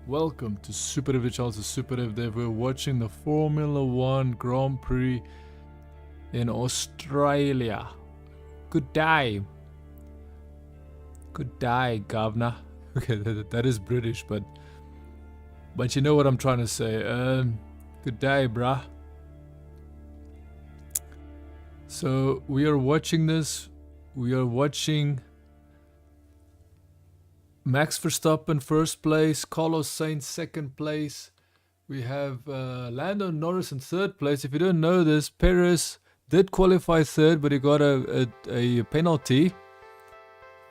Welcome to Superdude channel, SuperDaveDev. We're watching the Formula 1 Grand Prix in Australia. Good day. Good day, governor. Okay, that is British, but you know what I'm trying to say. Good day, bruh. So we are watching this. We are watching Max Verstappen first place, Carlos Sainz second place. We have Lando Norris in third place. If you don't know this, Perez did qualify third, but he got a penalty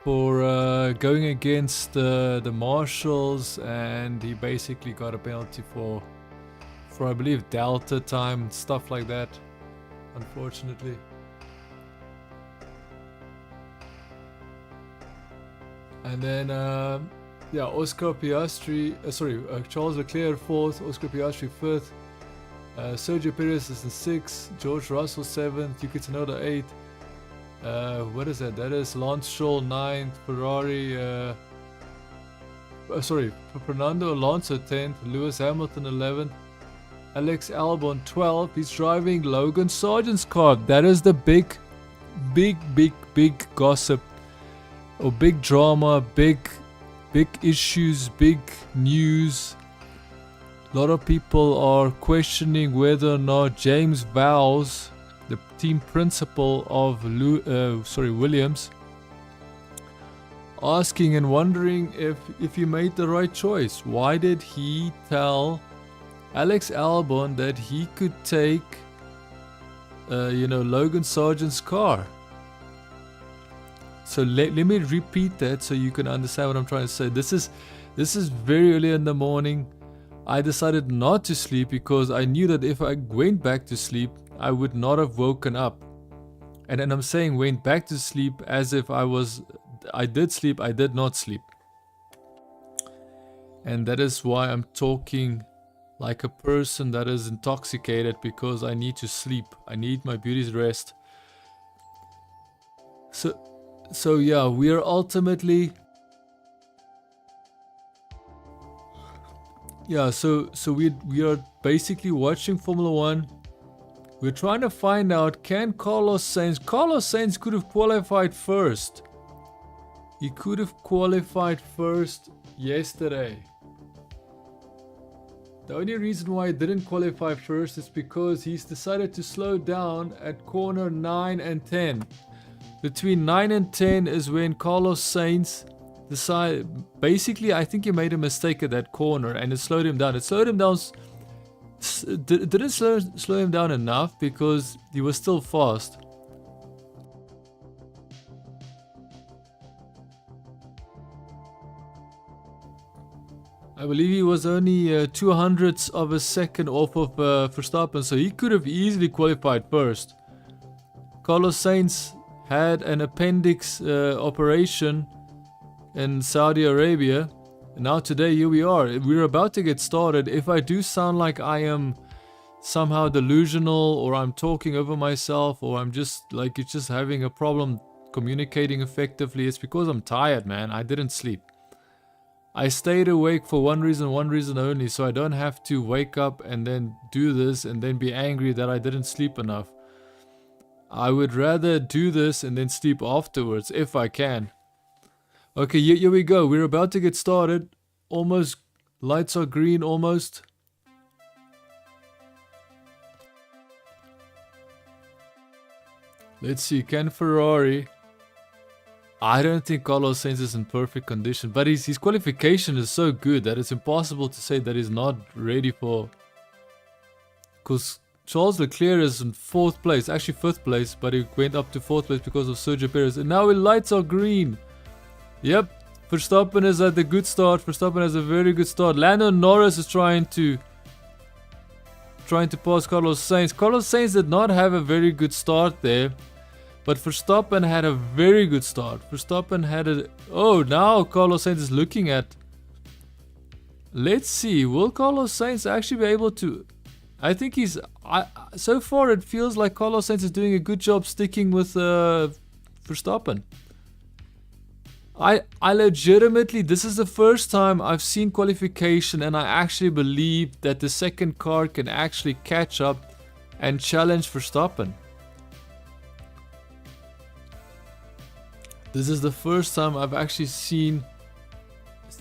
for going against the marshals, and he basically got a penalty for I believe Delta time, stuff like that, unfortunately. And then, Oscar Piastri, Charles Leclerc fourth, Oscar Piastri fifth, Sergio Perez is in sixth, George Russell seventh, Yuki Tsunoda eighth. What is that? That is Lance Stroll ninth, Ferrari, Fernando Alonso 10th, Lewis Hamilton 11th, Alex Albon 12th. He's driving Logan Sargent's car. That is the big gossip. Or big drama, big issues, big news. A lot of people are questioning whether or not James Vowles, the team principal of Williams, asking and wondering if he made the right choice. Why did he tell Alex Albon that he could take Logan Sargent's car? So let me repeat that so you can understand what I'm trying to say. This is very early in the morning. I decided not to sleep because I knew that if I went back to sleep, I would not have woken up. And then I'm saying went back to sleep as if I did sleep, I did not sleep. And that is why I'm talking like a person that is intoxicated, because I need to sleep. I need my beauty's rest. So yeah, we are ultimately, so we are basically watching Formula 1. We're trying to find out, can Carlos Sainz could have qualified first. He could have qualified first yesterday. The only reason why he didn't qualify first is because he's decided to slow down at corner 9 and 10. Between 9 and 10 is when Carlos Sainz decided, basically I think he made a mistake at that corner and it slowed him down. It slowed him down, didn't slow him down enough because he was still fast. I believe he was only 200ths of a second off of Verstappen, so he could have easily qualified first. Carlos Sainz had an appendix operation in Saudi Arabia. And now today, here we are. We're about to get started. If I do sound like I am somehow delusional, or I'm talking over myself, or I'm just like it's just having a problem communicating effectively, it's because I'm tired, man. I didn't sleep. I stayed awake for one reason only, so I don't have to wake up and then do this and then be angry that I didn't sleep enough. I would rather do this and then sleep afterwards, if I can. Okay, here we go. We're about to get started. Almost. Lights are green, almost. Let's see, can Ferrari... I don't think Carlos Sainz is in perfect condition, but his qualification is so good that it's impossible to say that he's not ready for... Because Charles Leclerc is in 4th place, actually 5th place, but he went up to 4th place because of Sergio Perez. And now the lights are green. Yep, Verstappen is at the good start. Verstappen has a very good start. Lando Norris is trying to pass Carlos Sainz. Carlos Sainz did not have a very good start there, but Verstappen had a very good start. Now Carlos Sainz is looking at... Let's see, will Carlos Sainz actually be able to... I think he's... so far it feels like Carlos Sainz is doing a good job sticking with Verstappen. I legitimately, this is the first time I've seen qualification and I actually believe that the second car can actually catch up and challenge Verstappen. This is the first time I've actually seen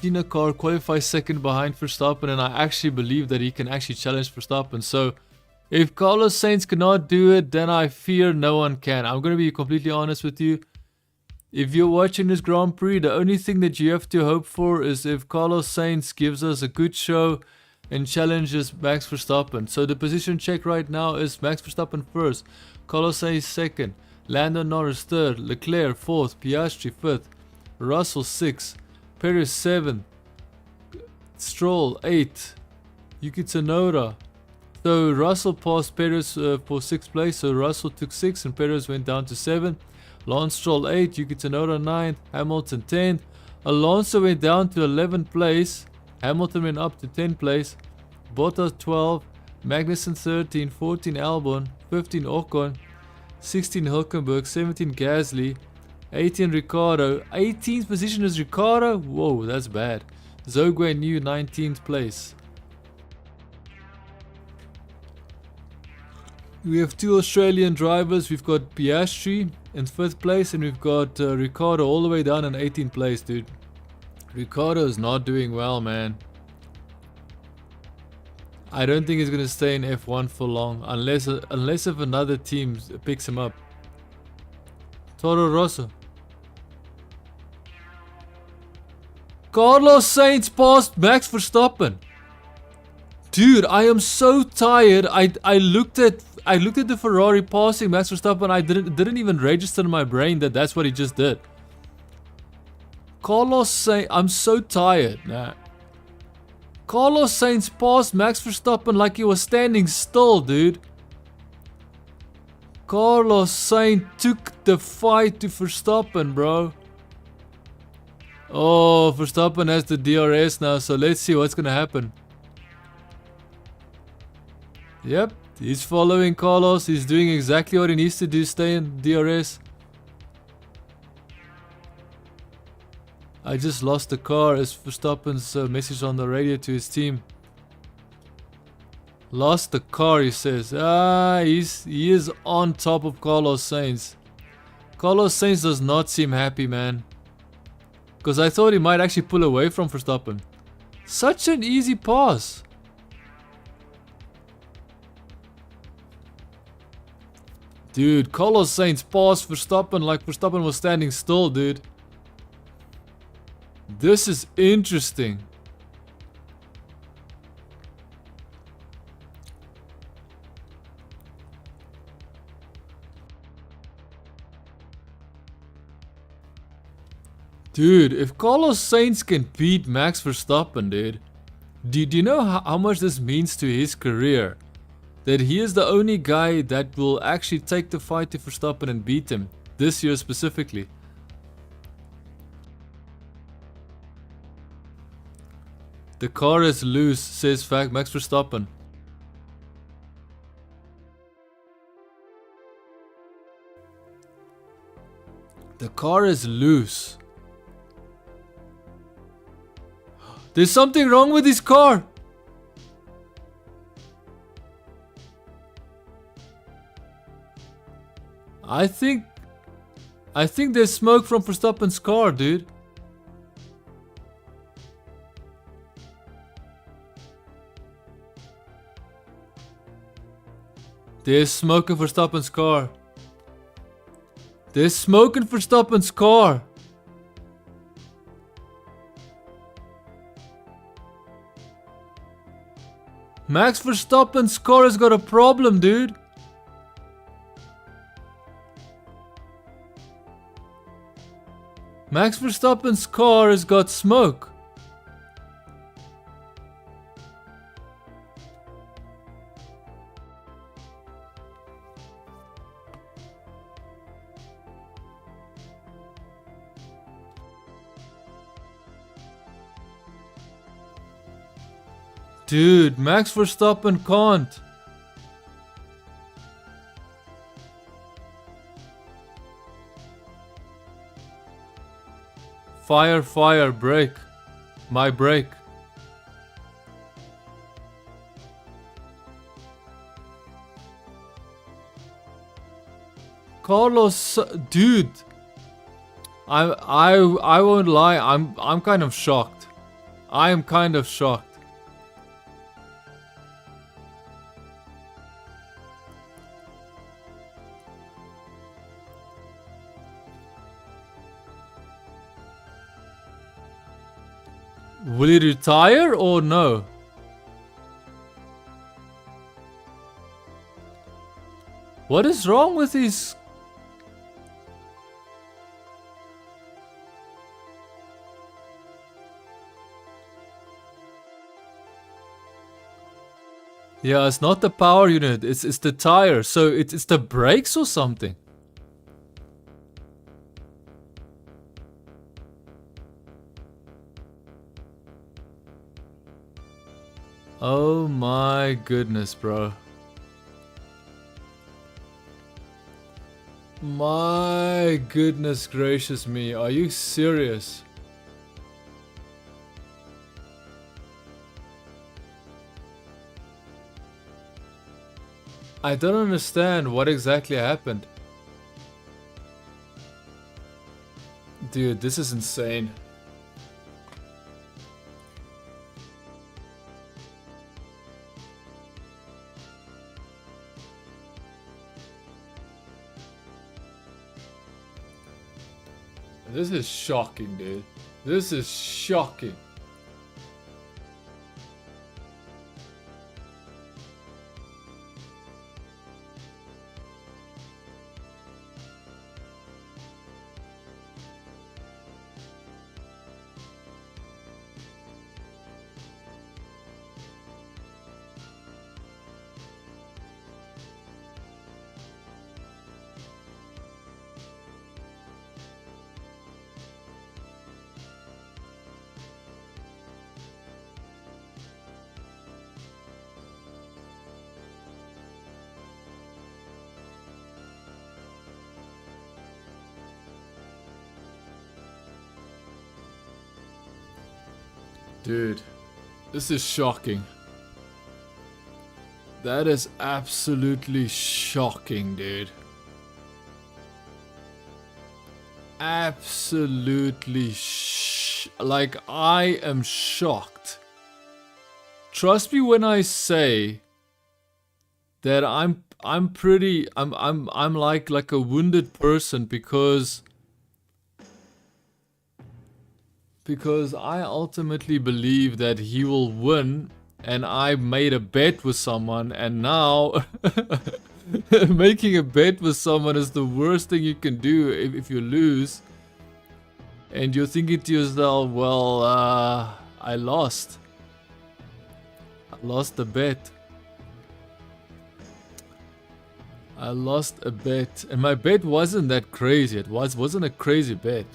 a car qualify second behind Verstappen, and I actually believe that he can actually challenge Verstappen. So if Carlos Sainz cannot do it, then I fear no one can. I'm going to be completely honest with you. If you're watching this Grand Prix, the only thing that you have to hope for is if Carlos Sainz gives us a good show and challenges Max Verstappen. So the position check right now is Max Verstappen first, Carlos Sainz second, Lando Norris third, Leclerc fourth, Piastri fifth, Russell sixth, Perez seventh, Stroll eighth, Yuki Tsunoda. So Russell passed Perez for 6th place, so Russell took 6 and Perez went down to 7. Lance Stroll 8, Yuki Tsunoda 9th, Hamilton 10th. Alonso went down to 11th place, Hamilton went up to 10th place. Bottas 12, Magnussen 13, 14 Albon, 15 Ocon, 16 Hülkenberg, 17 Gasly, 18 Ricciardo. 18th position is Ricciardo? Whoa, that's bad. Zhou Guanyu 19th place. We have 2 Australian drivers. We've got Piastri in 5th place and we've got Ricciardo all the way down in 18th place, dude. Ricciardo is not doing well, man. I don't think he's going to stay in F1 for long unless if another team picks him up. Toro Rosso. Carlos Sainz passed Max Verstappen. Dude, I am so tired. I looked at the Ferrari passing Max Verstappen. I didn't even register in my brain that that's what he just did. Carlos Sainz, I'm so tired. Nah. Carlos Sainz passed Max Verstappen like he was standing still, dude. Carlos Sainz took the fight to Verstappen, bro. Oh, Verstappen has the DRS now, so let's see what's gonna happen. Yep, he's following Carlos. He's doing exactly what he needs to do, stay in DRS. I just lost the car as Verstappen's message on the radio to his team. Lost the car, he says. He is on top of Carlos Sainz. Carlos Sainz does not seem happy, man. Because I thought he might actually pull away from Verstappen. Such an easy pass. Dude, Carlos Sainz passed Verstappen like Verstappen was standing still, dude. This is interesting. Dude, if Carlos Sainz can beat Max Verstappen, dude. Do you know how much this means to his career? That he is the only guy that will actually take the fight to Verstappen and beat him. This year specifically. The car is loose, says Max Verstappen. The car is loose. There's something wrong with his car. I think there's smoke from Verstappen's car, dude. There's smoke in Verstappen's car. There's smoke in Verstappen's car. Max Verstappen's car has got a problem, dude. Max Verstappen's car has got smoke. Dude, Max Verstappen can't. fire, brake. My brake. Carlos, dude. I won't lie. I'm kind of shocked. I am kind of shocked. Will he retire or no? What is wrong with his... Yeah, it's not the power unit, it's the tire, so it's the brakes or something. Oh my goodness, bro. My goodness gracious me, are you serious? I don't understand what exactly happened. Dude, this is insane. This is shocking, dude. This is shocking. Dude, this is shocking. That is absolutely shocking, dude. Absolutely like, I am shocked. Trust me when I say that I'm like a wounded person because I ultimately believe that he will win, and I made a bet with someone, and now making a bet with someone is the worst thing you can do if you lose. And you're thinking to yourself, well, I lost. I lost the bet. I lost a bet, and my bet wasn't that crazy. It wasn't a crazy bet.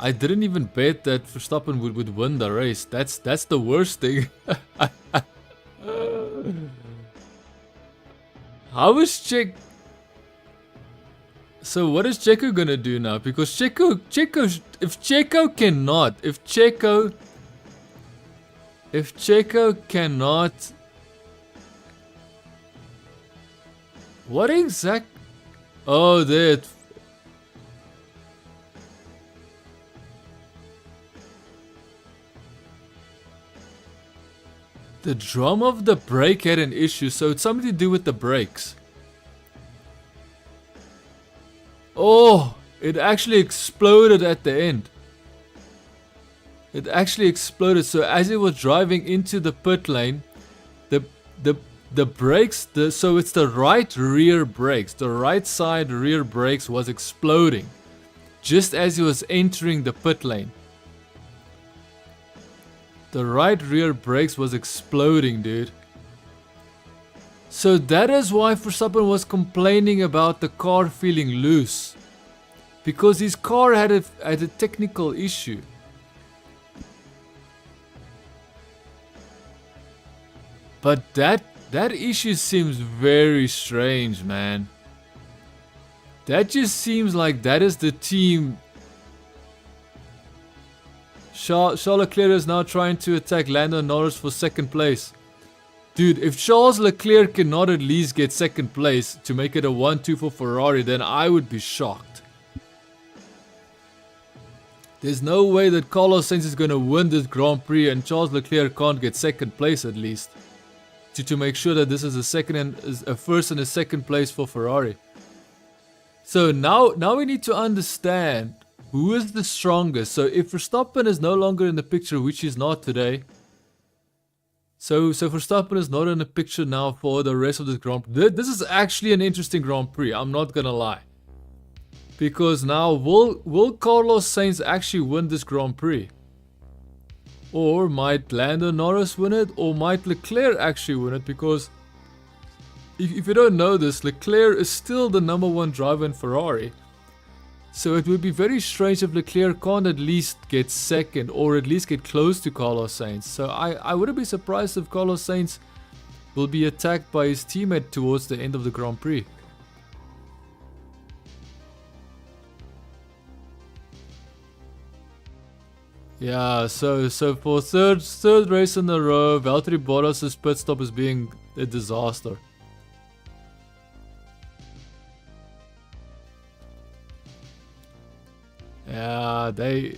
I didn't even bet that Verstappen would win the race. That's the worst thing. How is Checo? So what is Checo gonna do now? Because Checo, if Checo cannot, what exact? Oh, that. The drum of the brake had an issue, so it's something to do with the brakes. Oh, it actually exploded at the end. It actually exploded, so as it was driving into the pit lane, the brakes, so it's the right rear brakes, the right side rear brakes was exploding, just as he was entering the pit lane. The right rear brakes was exploding, dude. So that is why Verstappen was complaining about the car feeling loose. Because his car had a technical issue. But that issue seems very strange, man. That just seems like that is the team. Charles Leclerc is now trying to attack Lando Norris for second place. Dude, if Charles Leclerc cannot at least get second place to make it a 1-2 for Ferrari, then I would be shocked. There's no way that Carlos Sainz is going to win this Grand Prix and Charles Leclerc can't get second place at least. To make sure that this is a first and a second place for Ferrari. So now we need to understand who is the strongest. So if Verstappen is no longer in the picture, which is not today. So Verstappen is not in the picture now for the rest of this Grand Prix. This is actually an interesting Grand Prix, I'm not gonna lie. Because now, will Carlos Sainz actually win this Grand Prix? Or might Lando Norris win it? Or might Leclerc actually win it? Because if you don't know this, Leclerc is still the #1 driver in Ferrari. So it would be very strange if Leclerc can't at least get second or at least get close to Carlos Sainz. So I wouldn't be surprised if Carlos Sainz will be attacked by his teammate towards the end of the Grand Prix. Yeah, so for third race in a row, Valtteri Bottas' pit stop is being a disaster. Yeah, a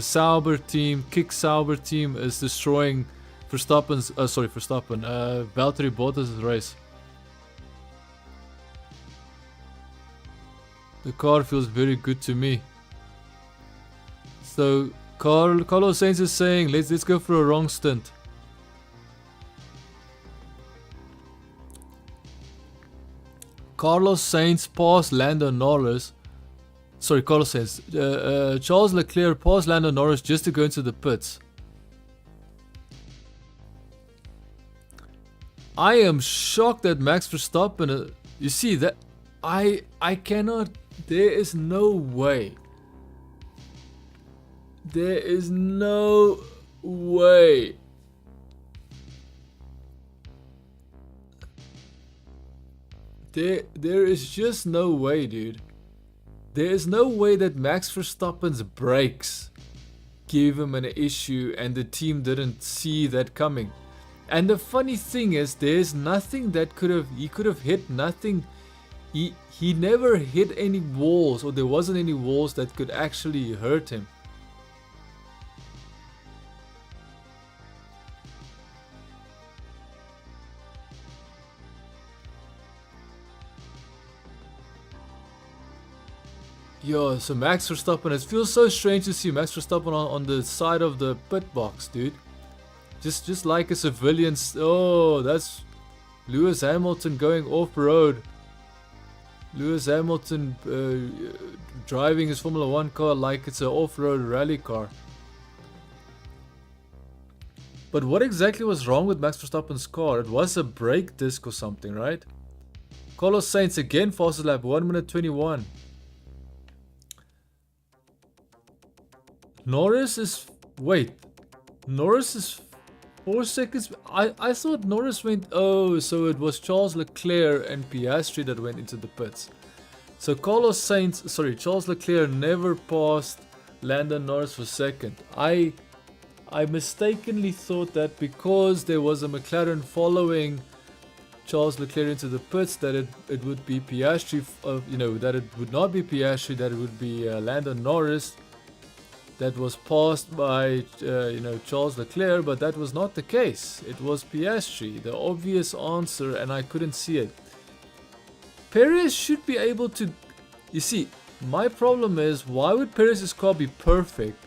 Sauber team, Kick Sauber team is destroying Valtteri Bottas' race. The car feels very good to me. So Carlos Sainz is saying, let's go for a wrong stint. Carlos Sainz passed Lando Norris. Sorry, Carlos Sainz. Charles Leclerc passed Lando Norris just to go into the pits. I am shocked that Max Verstappen. You see that I cannot. There is no way. There is no way. There is just no way, dude. There is no way that Max Verstappen's brakes gave him an issue and the team didn't see that coming. And the funny thing is, there's nothing that he could have hit nothing. He never hit any walls, or there wasn't any walls that could actually hurt him. Yo, so Max Verstappen, it feels so strange to see Max Verstappen on the side of the pit box, dude. Just like a civilian. Oh, that's Lewis Hamilton going off-road. Lewis Hamilton driving his Formula 1 car like it's an off-road rally car. But what exactly was wrong with Max Verstappen's car? It was a brake disc or something, right? Carlos Sainz again, fastest lap, 1 minute 21. Norris is 4 seconds. I thought Norris went. Oh, so it was Charles Leclerc and Piastri that went into the pits. So Charles Leclerc never passed Lando Norris for second. I mistakenly thought that because there was a McLaren following Charles Leclerc into the pits, that it would be Piastri. That it would not be Piastri. That it would be Lando Norris that was passed by Charles Leclerc, but that was not the case. It was Piastri, the obvious answer, and I couldn't see it. Perez should be able to. You see, my problem is, why would Perez's car be perfect?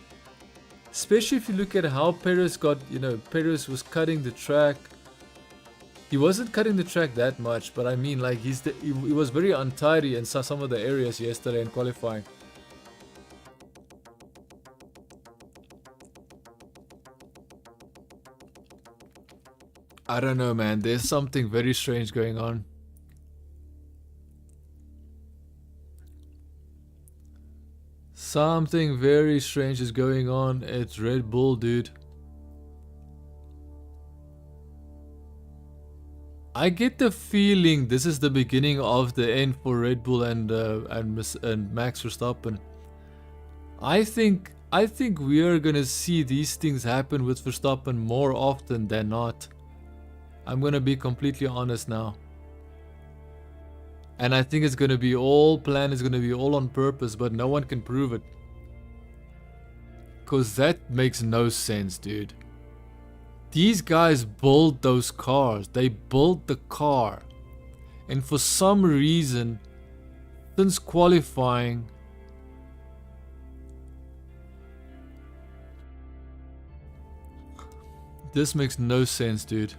Especially if you look at how Perez got. Perez was cutting the track. He wasn't cutting the track that much, but I mean, like he was very untidy in some of the areas yesterday in qualifying. I don't know, man. There's something very strange going on. Something very strange is going on at Red Bull, dude. I get the feeling this is the beginning of the end for Red Bull and Max Verstappen. I think we are gonna see these things happen with Verstappen more often than not. I'm gonna be completely honest now. And I think it's gonna be all planned, it's gonna be all on purpose, but no one can prove it. Cause that makes no sense, dude. These guys build those cars. They build the car. And for some reason, since qualifying, this makes no sense, dude.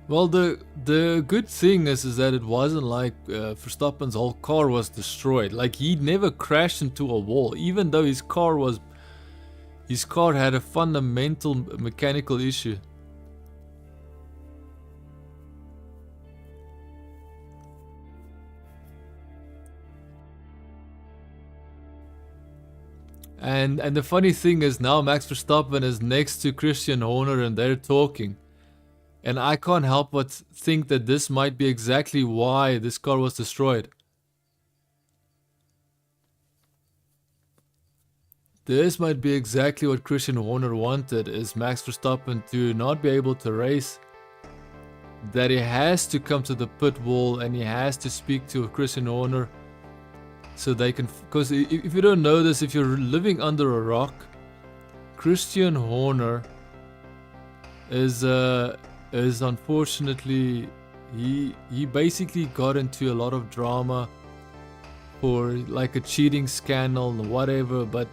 Well, the good thing is that it wasn't like Verstappen's whole car was destroyed. Like, he never crashed into a wall, even though his car had a fundamental mechanical issue. And the funny thing is now Max Verstappen is next to Christian Horner and they're talking. And I can't help but think that this might be exactly why this car was destroyed. This might be exactly what Christian Horner wanted, is Max Verstappen to not be able to race. That he has to come to the pit wall and he has to speak to Christian Horner. So they can, because if you don't know this, if you're living under a rock, Christian Horner is unfortunately, he basically got into a lot of drama for like a cheating scandal or whatever, but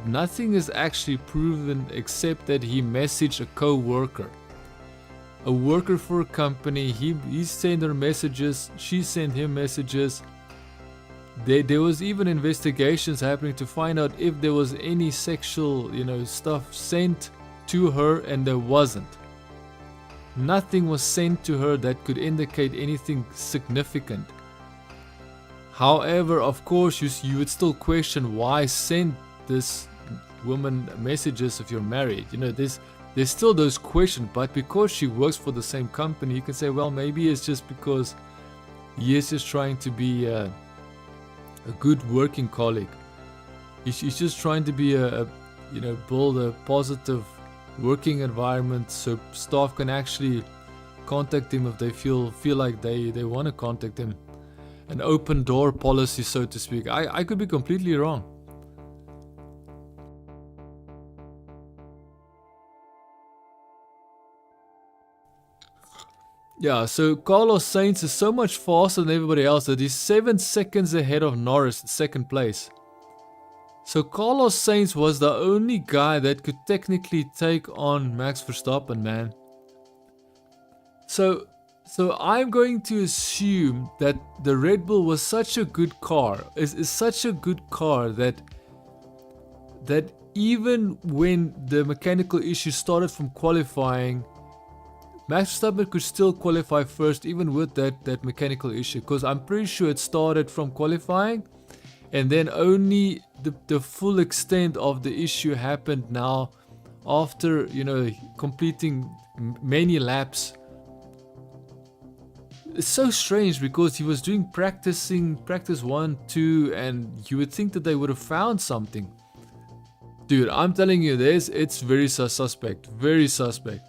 nothing is actually proven except that he messaged a co-worker, a worker for a company. He sent her messages, she sent him messages. There was even investigations happening to find out if there was any sexual, stuff sent to her, and there wasn't. Nothing was sent to her that could indicate anything significant. However, of course, you would still question why send this woman messages if you're married. There's still those questions, but because she works for the same company, you can say, well, maybe it's just because he is just trying to be a good working colleague. He's just trying to be build a positive working environment so staff can actually contact him if they feel like they want to contact him. An open door policy, so to speak. I could be completely wrong. Yeah, so Carlos Sainz is so much faster than everybody else that he's 7 seconds ahead of Norris in second place. So Carlos Sainz was the only guy that could technically take on Max Verstappen, man. So I'm going to assume that the Red Bull was such a good car, is such a good car that even when the mechanical issue started from qualifying, Max Verstappen could still qualify first even with that mechanical issue, because I'm pretty sure it started from qualifying and then only the full extent of the issue happened now after, completing many laps. It's so strange because he was doing practice 1, 2, and you would think that they would have found something. Dude, I'm telling you this, it's very suspect, very suspect.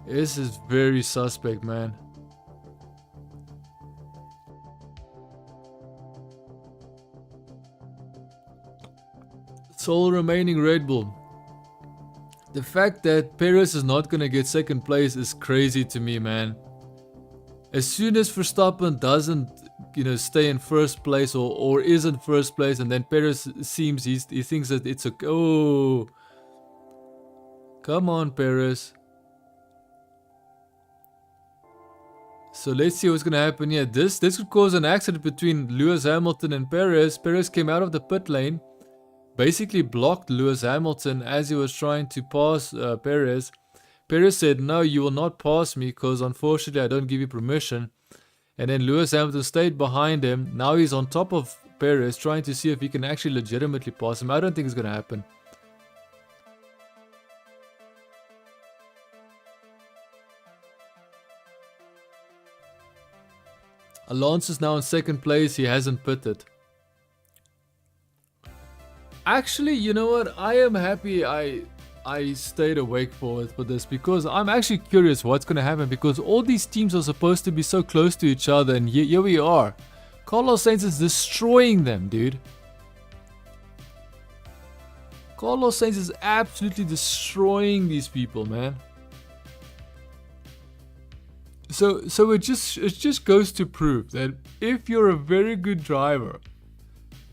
This is very suspect, man. Sole remaining Red Bull. The fact that Perez is not gonna get second place is crazy to me, man. As soon as Verstappen doesn't, stay in first place or is in first place, and then Perez seems he thinks that it's okay. Oh, come on, Perez. So let's see what's gonna happen here. This could cause an accident between Lewis Hamilton and Perez. Perez came out of the pit lane, basically blocked Lewis Hamilton as he was trying to pass Perez. Perez said, no, you will not pass me because unfortunately I don't give you permission. And then Lewis Hamilton stayed behind him. Now he's on top of Perez, trying to see if he can actually legitimately pass him. I don't think it's going to happen. Alonso is now in second place. He hasn't pitted. Actually, you know what? I am happy I stayed awake for this, because I'm actually curious what's going to happen, because all these teams are supposed to be so close to each other, and here we are. Carlos Sainz is destroying them, dude. Carlos Sainz is absolutely destroying these people, man. So it just goes to prove that if you're a very good driver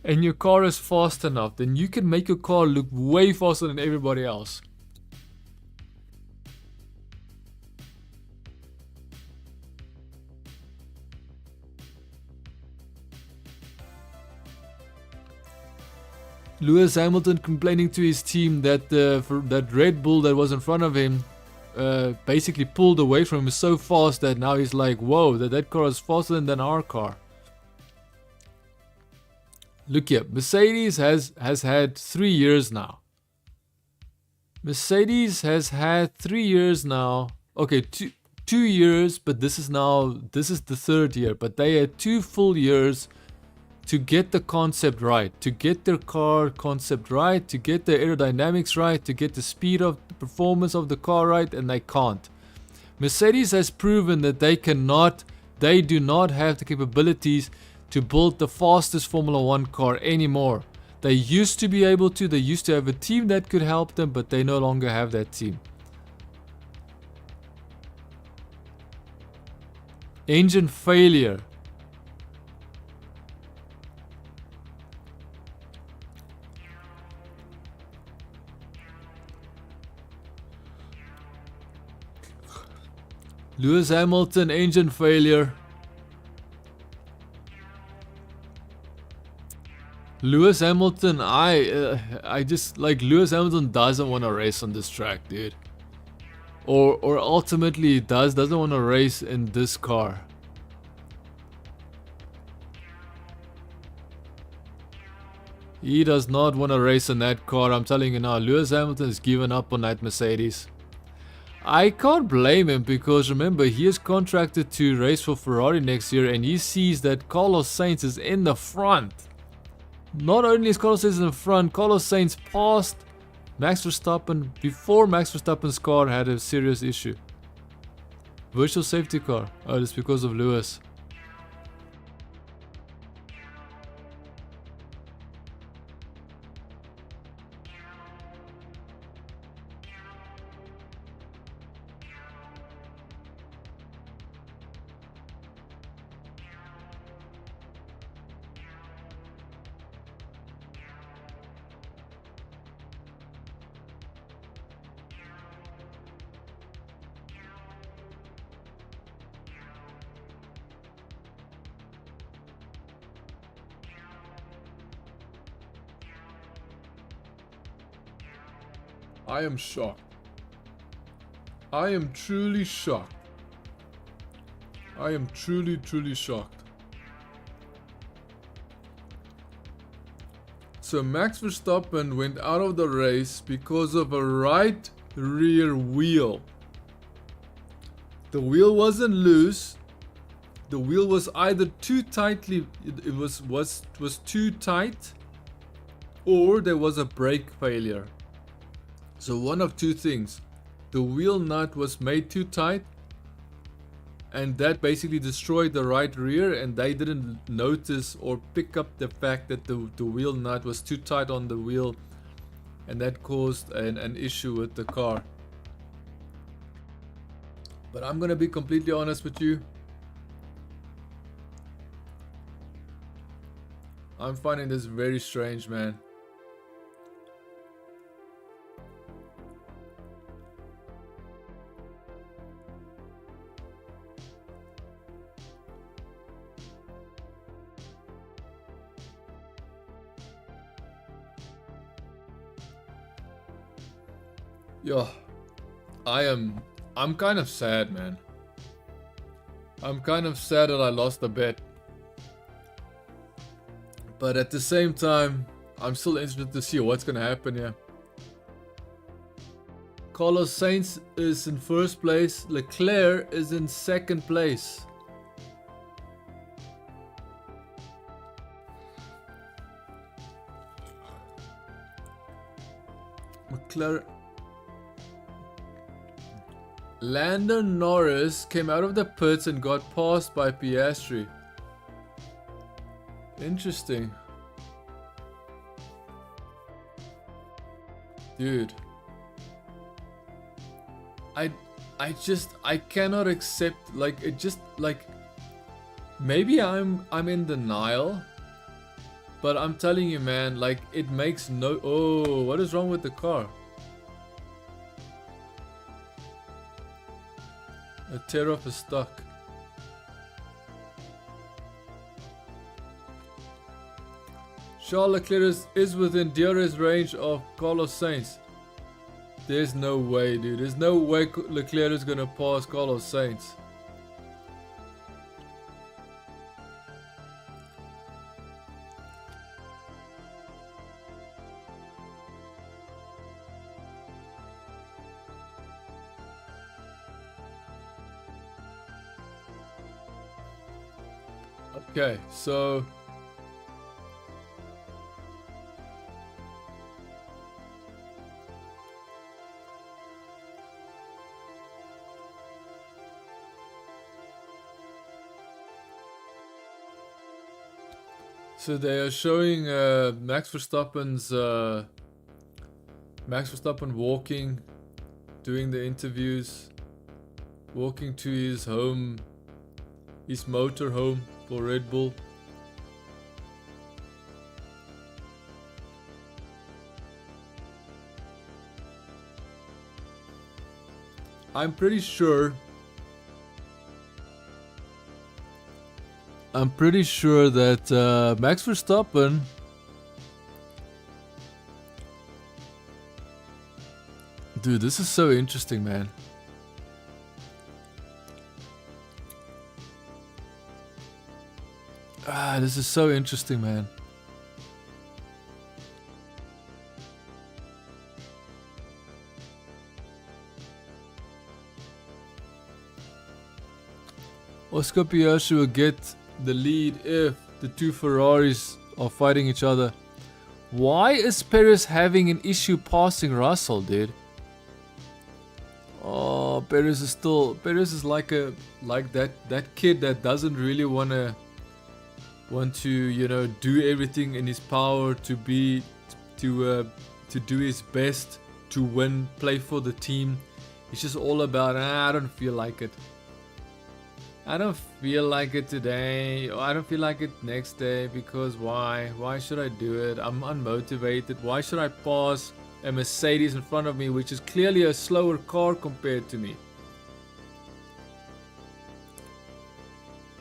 and your car is fast enough, then you can make your car look way faster than everybody else. Lewis Hamilton complaining to his team that that Red Bull that was in front of him basically pulled away from him so fast that now he's like, whoa, that car is faster than our car. Look here, Mercedes has had 3 years now. Mercedes has had 3 years now. Okay, two years, but this is the third year. But they had 2 full years to get the concept right, to get their car concept right, to get the aerodynamics right, to get the speed of the performance of the car right, and they can't. Mercedes has proven that they do not have the capabilities to build the fastest Formula 1 car anymore. They used to be able to, they used to have a team that could help them, but they no longer have that team. Engine failure. Lewis Hamilton, engine failure. Lewis Hamilton, I just like Lewis Hamilton doesn't want to race on this track, dude. Or ultimately doesn't want to race in this car. He does not want to race in that car. I'm telling you now, Lewis Hamilton has given up on that Mercedes. I can't blame him, because remember, he is contracted to race for Ferrari next year, and he sees that Carlos Sainz is in the front. Not only is Carlos Sainz in the front, Carlos Sainz passed Max Verstappen before Max Verstappen's car had a serious issue. Virtual safety car. Oh, it's because of Lewis. I am shocked. I am truly shocked. I am truly shocked. So Max Verstappen went out of the race because of a right rear wheel. The wheel wasn't loose. The wheel was either too tightly, it was too tight, or there was a brake failure. So one of two things. The wheel nut was made too tight, and that basically destroyed the right rear, and they didn't notice or pick up the fact that the wheel nut was too tight on the wheel, and that caused an issue with the car. But I'm gonna be completely honest with you. I'm finding this very strange, man. Yo, I'm kind of sad, man. I'm kind of sad that I lost the bet. But at the same time, I'm still interested to see what's gonna happen here. Carlos Sainz is in first place. Leclerc is in second place. McLaren. Lando Norris came out of the pits and got passed by Piastri. Interesting. Dude. I cannot accept, like, it just, like, maybe I'm in denial, but I'm telling you, man, like, it makes no, oh, what is wrong with the car? A tear off is stuck. Charles Leclerc is within DRS range of Carlos Sainz. There's no way, dude. There's no way Leclerc is gonna pass Carlos Sainz. Okay, so they are showing Max Verstappen walking, doing the interviews, walking to his home, his motor home for Red Bull. I'm pretty sure that Max Verstappen dude, this is so interesting, man. This is so interesting, man. Oscar Piastri will get the lead if the two Ferraris are fighting each other. Why is Perez having an issue passing Russell, dude? Oh, Perez is like that kid that doesn't really want to, you know, do everything in his power to do his best to win, play for the team. It's just all about, I don't feel like it. I don't feel like it today, or I don't feel like it next day, because why? Why should I do it? I'm unmotivated. Why should I pass a Mercedes in front of me, which is clearly a slower car compared to me?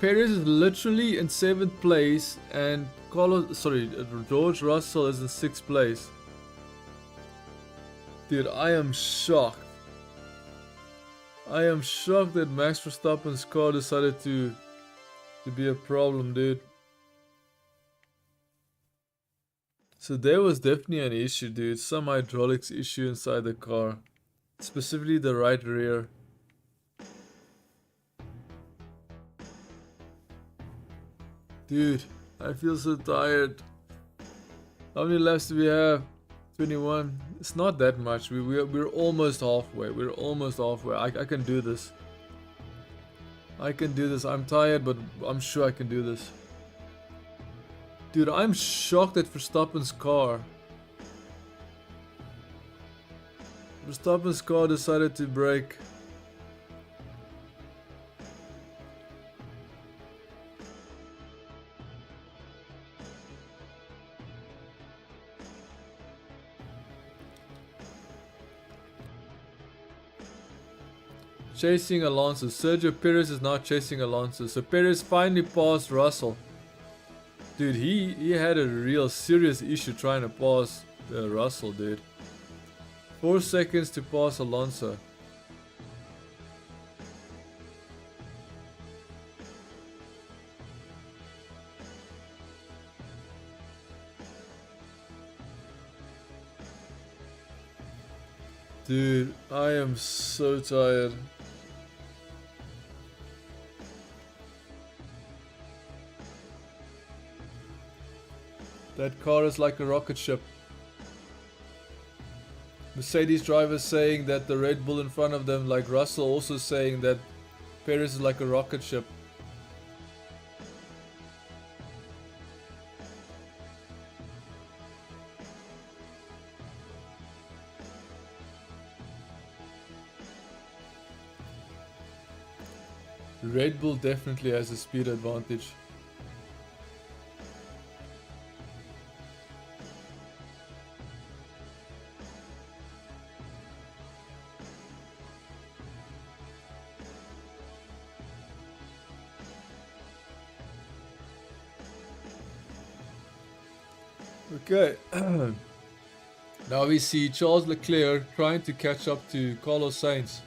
Perez is literally in 7th place and George Russell is in 6th place. Dude, I am shocked. I am shocked that Max Verstappen's car decided to be a problem, dude. So there was definitely an issue, dude. Some hydraulics issue inside the car. Specifically the right rear. Dude, I feel so tired. How many laps do we have? 21. It's not that much. We're almost halfway. We're almost halfway. I can do this. I can do this. I'm tired, but I'm sure I can do this. Dude, I'm shocked at Verstappen's car. Verstappen's car decided to brake. Chasing Alonso. Sergio Perez is now chasing Alonso. So Perez finally passed Russell. Dude, he had a real serious issue trying to pass Russell, dude. 4 seconds to pass Alonso. Dude, I am so tired. That car is like a rocket ship. Mercedes drivers saying that the Red Bull in front of them, like Russell also saying that Perez is like a rocket ship. Red Bull definitely has a speed advantage. Okay, now we see Charles Leclerc trying to catch up to Carlos Sainz.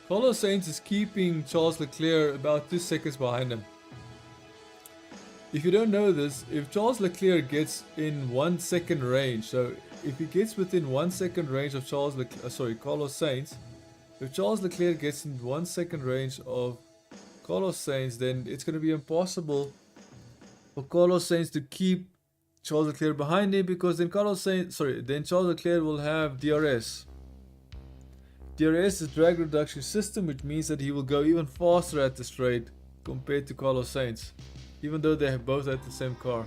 Carlos Sainz is keeping Charles Leclerc about 2 seconds behind him. If you don't know this, if Charles Leclerc gets in 1 second range, so if he gets within 1 second range of Carlos Sainz, if Charles Leclerc gets in 1 second range of Carlos Sainz, then it's going to be impossible for Carlos Sainz to keep Charles Leclerc behind him, because then Charles Leclerc will have DRS. DRS is drag reduction system, which means that he will go even faster at the straight compared to Carlos Sainz, even though they have both had the same car.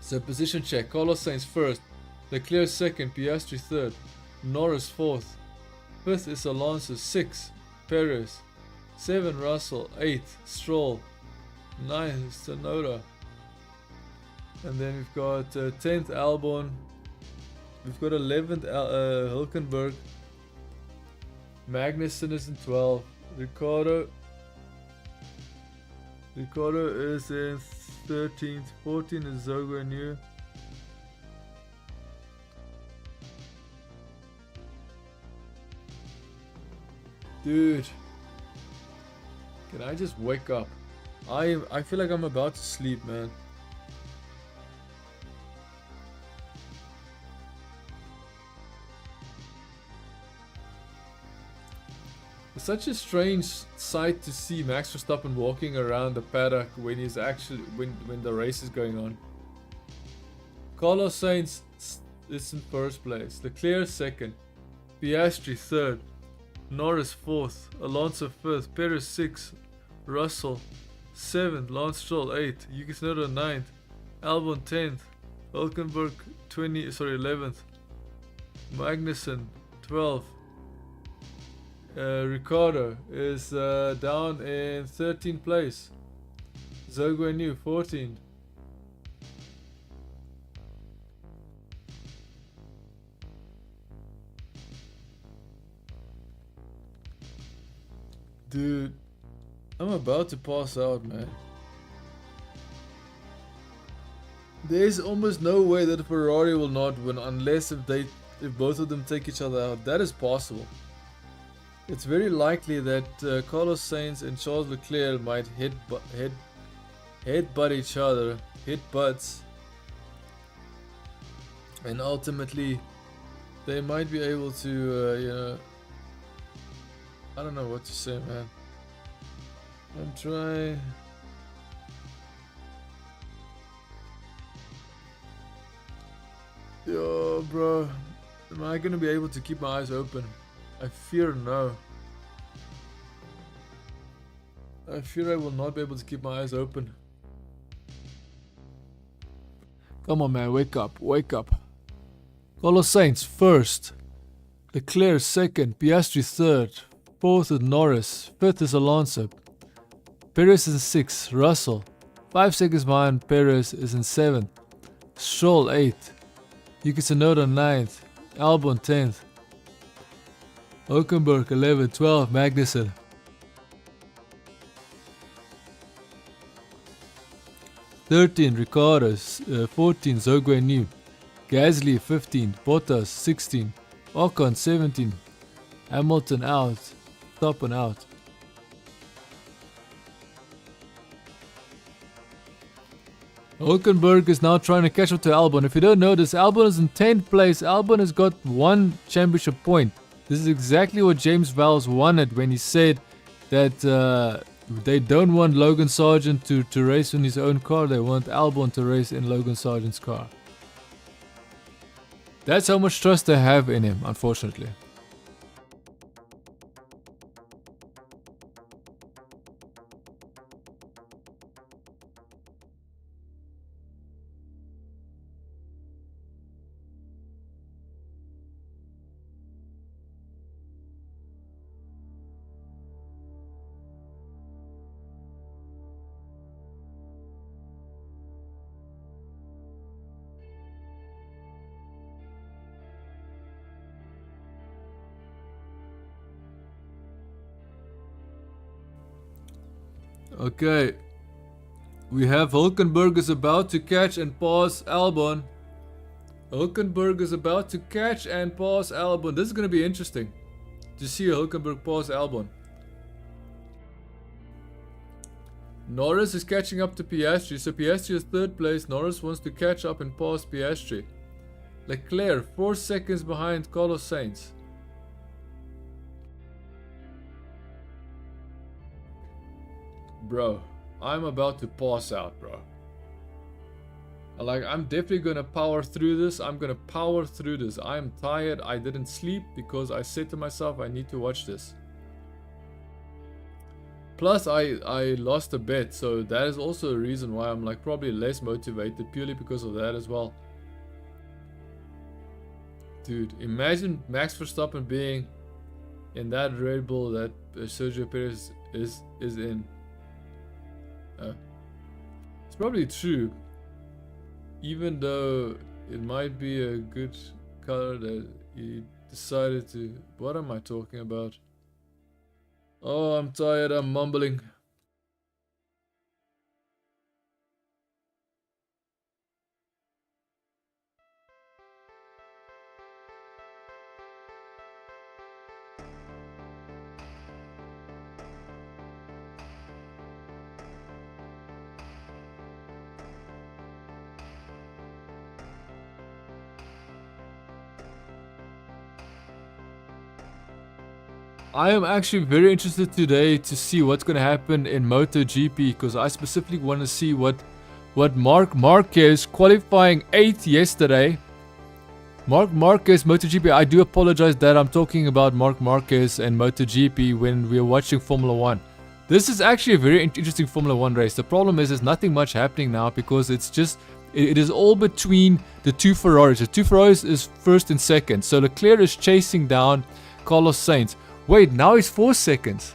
So position check: Carlos Sainz first, Leclerc second, Piastri third, Norris fourth, fifth is Alonso, 6 Perez, 7 Russell, 8 Stroll, 9 Tsunoda, and then we've got 10th Albon, we've got 11th Hülkenberg, Magnussen is in 12th, Ricardo is in 13th, 14th is Zhou Guanyu, dude, can I just wake up? I feel like I'm about to sleep, man. It's such a strange sight to see Max Verstappen walking around the paddock when he's actually when the race is going on. Carlos Sainz is in first place, Leclerc second, Piastri third, Norris fourth, Alonso fifth, Perez sixth, Russell 7th, Lance Stroll 8th, Yuki Tsunoda 9th, Albon 10th, Hülkenberg 11th, Magnussen 12th, Ricardo is down in 13th place, Zhou Guanyu 14th. Dude, I'm about to pass out, man. There's almost no way that Ferrari will not win unless if both of them take each other out. That is possible. It's very likely that Carlos Sainz and Charles Leclerc might headbutt each other, hit butts, and ultimately they might be able to, I don't know what to say, man. I'm trying. Yo, bro. Am I gonna be able to keep my eyes open? I fear no. I fear I will not be able to keep my eyes open. Come on, man. Wake up. Wake up. Carlos Sainz first. Leclerc second. Piastri third. Fourth is Norris. Fifth is Alonso. Perez is in 6th, Russell 5 seconds behind Perez is in 7th, Stroll 8th, Yuki Tsunoda 9th, Albon 10th, Hülkenberg 11th, 12th, Magnussen. 13, Ricardo, 14, Zhou Guanyu, Gasly 15, Bottas 16, Ocon 17, Hamilton out, Verstappen out. Hulkenberg is now trying to catch up to Albon. If you don't know this, Albon is in 10th place. Albon has got 1 championship point. This is exactly what James Vowles wanted when he said that they don't want Logan Sargent to race in his own car. They want Albon to race in Logan Sargent's car. That's how much trust they have in him, unfortunately. Okay, we have Hulkenberg is about to catch and pass Albon. Hulkenberg is about to catch and pass Albon. This is going to be interesting to see Hulkenberg pass Albon. Norris is catching up to Piastri, so Piastri is 3rd place. Norris wants to catch up and pass Piastri. Leclerc 4 seconds behind Carlos Sainz. Bro, I'm about to pass out, bro. Like, I'm definitely gonna power through this. I'm tired. I didn't sleep because I said to myself I need to watch this. Plus, I lost a bet, so that is also a reason why I'm like probably less motivated, purely because of that as well. Dude, imagine Max Verstappen being in that Red Bull that Sergio Perez is in. It's probably true, even though it might be a good color that he decided to. What am I talking about? Oh, I'm tired, I'm mumbling. I am actually very interested today to see what's going to happen in MotoGP, because I specifically want to see what Marc Marquez, qualifying 8th yesterday. Marc Marquez, MotoGP. I do apologize that I'm talking about Marc Marquez and MotoGP when we're watching Formula 1. This is actually a very interesting Formula 1 race. The problem is there's nothing much happening now because it's just, it is all between the 2 Ferraris. The 2 Ferraris is 1st and 2nd. So Leclerc is chasing down Carlos Sainz. Wait, now he's 4 seconds.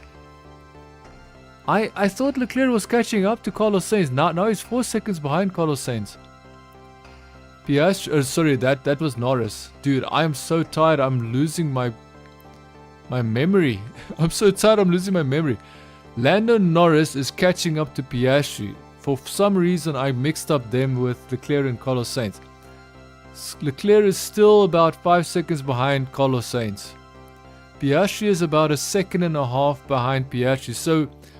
I thought Leclerc was catching up to Carlos Sainz. Now he's 4 seconds behind Carlos Sainz. Piastri, sorry, that was Norris. Dude, I am so tired. I'm losing my memory. I'm so tired. I'm losing my memory. Lando Norris is catching up to Piastri. For some reason, I mixed up them with Leclerc and Carlos Sainz. Leclerc is still about 5 seconds behind Carlos Sainz. Piastri is about 1.5 seconds behind Piastri.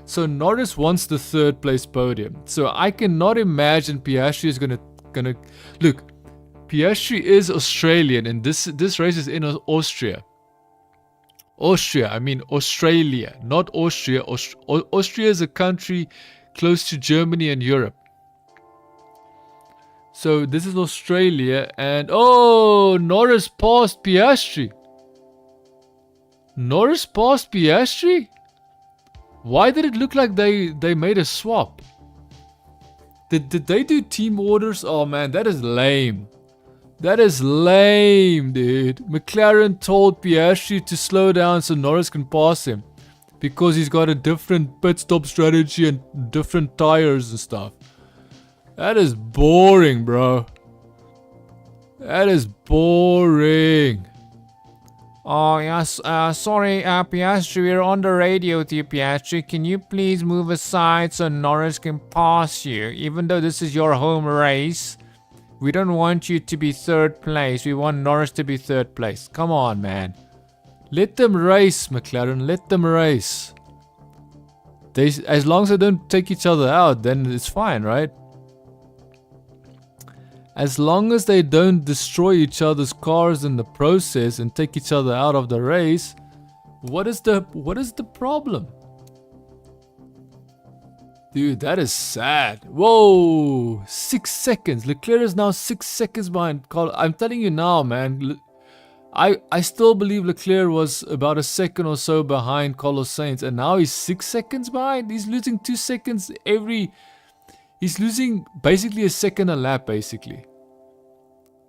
So Norris wants the 3rd place podium. So I cannot imagine Piastri is gonna look. Piastri is Australian, and this race is in Austria. I mean Australia, not Austria. Austria is a country close to Germany and Europe. So this is Australia, and oh, Norris passed Piastri. Norris passed Piastri? Why did it look like they made a swap? Did they do team orders? Oh man, that is lame. That is lame, dude. McLaren told Piastri to slow down so Norris can pass him, because he's got a different pit stop strategy and different tires and stuff. That is boring, bro. That is boring. Oh, yes, sorry, Piastri, we're on the radio with you, Piastri. Can you please move aside so Norris can pass you? Even though this is your home race, we don't want you to be 3rd place. We want Norris to be 3rd place. Come on, man. Let them race, McLaren. Let them race. As long as they don't take each other out, then it's fine, right? As long as they don't destroy each other's cars in the process and take each other out of the race, what is the problem? Dude, that is sad. Whoa, 6 seconds. Leclerc is now 6 seconds behind Carlos. I'm telling you now, man. I still believe Leclerc was about a second or so behind Carlos Sainz, and now he's 6 seconds behind. He's losing 2 seconds every. He's losing basically a second a lap, basically.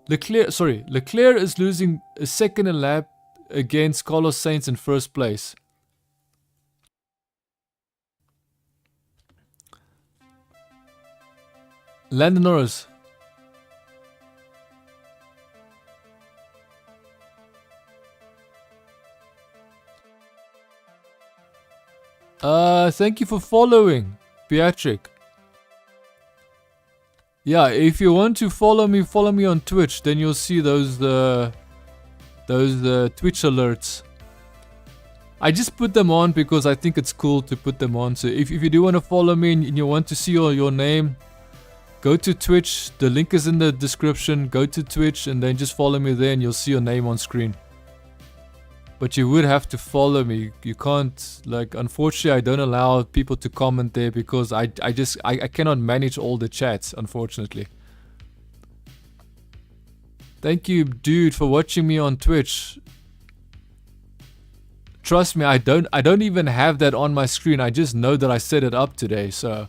Leclerc is losing a second a lap against Carlos Sainz in first place. Lando Norris. Thank you for following, Beatrick. Yeah, if you want to follow me on Twitch. Then you'll see those Twitch alerts. I just put them on because I think it's cool to put them on. So if you do want to follow me and you want to see your name, go to Twitch. The link is in the description. Go to Twitch and then just follow me there, and you'll see your name on screen. But you would have to follow me. You can't, like, unfortunately I don't allow people to comment there because I cannot manage all the chats, unfortunately. Thank you, dude, for watching me on Twitch. Trust me, I don't even have that on my screen. I just know that I set it up today, so.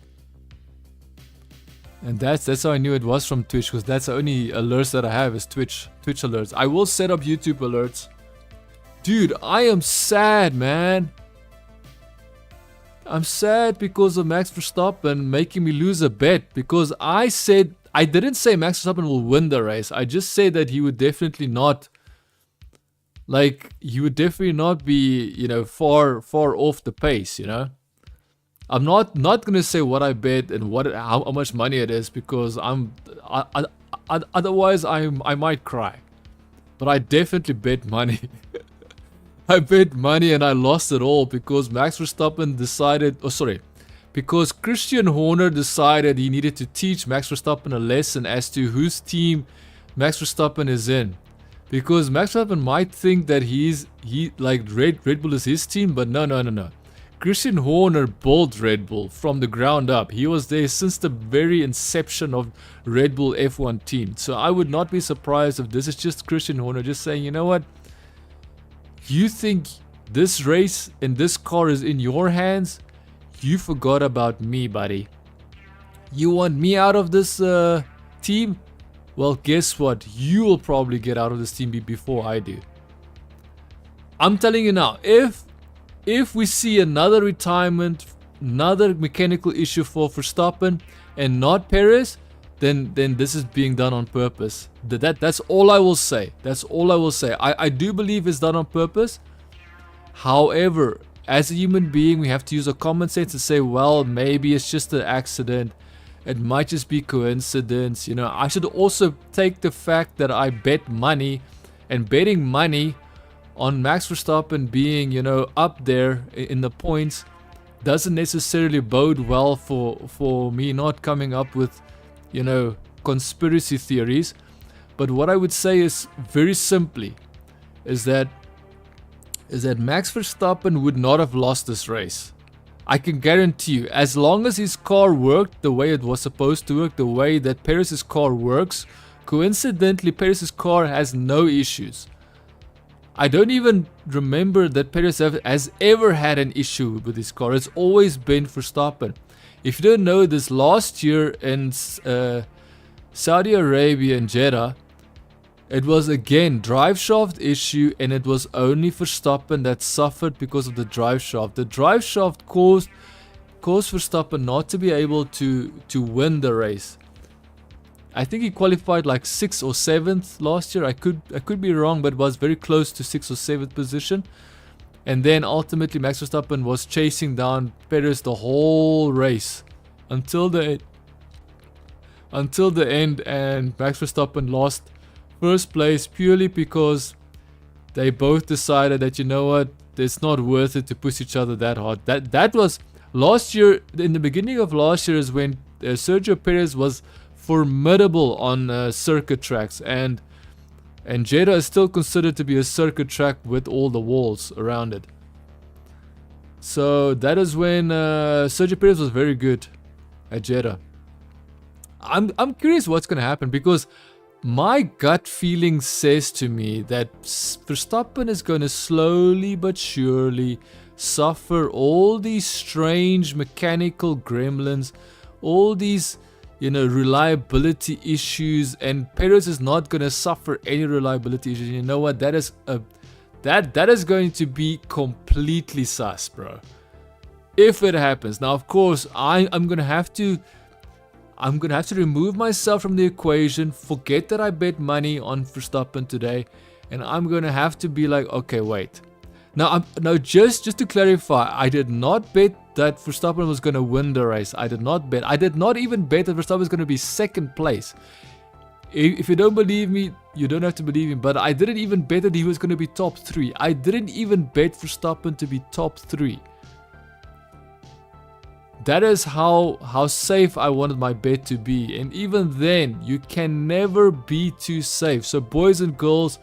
And that's how I knew it was from Twitch, because that's the only alerts that I have is Twitch alerts. I will set up YouTube alerts. Dude, I am sad, man. I'm sad because of Max Verstappen making me lose a bet, because I didn't say Max Verstappen will win the race. I just said that he would definitely not, be, you know, far off the pace, you know. I'm not gonna say what I bet and how much money it is, because otherwise I might cry. But I definitely bet money. I bet money and I lost it all because Max Verstappen decided, because Christian Horner decided he needed to teach Max Verstappen a lesson as to whose team Max Verstappen is in. Because Max Verstappen might think that Red Bull is his team, but no. Christian Horner built Red Bull from the ground up. He was there since the very inception of Red Bull F1 team. So I would not be surprised if this is just Christian Horner just saying, you know what? You think this race and this car is in your hands? You forgot about me, buddy. You want me out of this team? Well, guess what? You will probably get out of this team before I do. I'm telling you now, if we see another retirement, another mechanical issue for Verstappen and not Perez, then this is being done on purpose. That's all I will say. That's all I will say. I do believe it's done on purpose. However, as a human being, we have to use our common sense and say, well, maybe it's just an accident. It might just be coincidence. You know, I should also take the fact that I bet money, and betting money on Max Verstappen being, you know, up there in the points doesn't necessarily bode well for me not coming up with, you know, conspiracy theories. But what I would say is very simply is that Max Verstappen would not have lost this race. I can guarantee you, as long as his car worked the way it was supposed to work, the way that Perez's car works, coincidentally Perez's car has no issues. I don't even remember that Perez has ever had an issue with his car. It's always been Verstappen. If you don't know this, last year in Saudi Arabia and Jeddah, it was again drive shaft issue, and it was only Verstappen that suffered because of the drive shaft. The drive shaft caused Verstappen not to be able to win the race. I think he qualified like 6th or 7th last year. I could be wrong, but was very close to 6th or 7th position. And then ultimately Max Verstappen was chasing down Perez the whole race until the end, and Max Verstappen lost first place purely because they both decided that, you know what, it's not worth it to push each other that hard. That was last year. In the beginning of last year is when Sergio Perez was formidable on circuit tracks, and Jeddah is still considered to be a circuit track with all the walls around it. So that is when Sergio Perez was very good at Jeddah. I'm curious what's going to happen, because my gut feeling says to me that Verstappen is going to slowly but surely suffer all these strange mechanical gremlins, all these, you know, reliability issues, and Perez is not going to suffer any reliability issues. You know what? That is going to be completely sus, bro. If it happens. Now, of course, I'm going to have to remove myself from the equation, forget that I bet money on Verstappen today, and I'm going to have to be like, okay, wait. Now, just to clarify, I did not bet that Verstappen was going to win the race. I did not bet. I did not even bet that Verstappen was going to be second place. If you don't believe me, you don't have to believe me, but I didn't even bet that he was going to be top 3. I didn't even bet Verstappen to be top 3. That is how safe I wanted my bet to be. And even then, you can never be too safe. So boys and girls,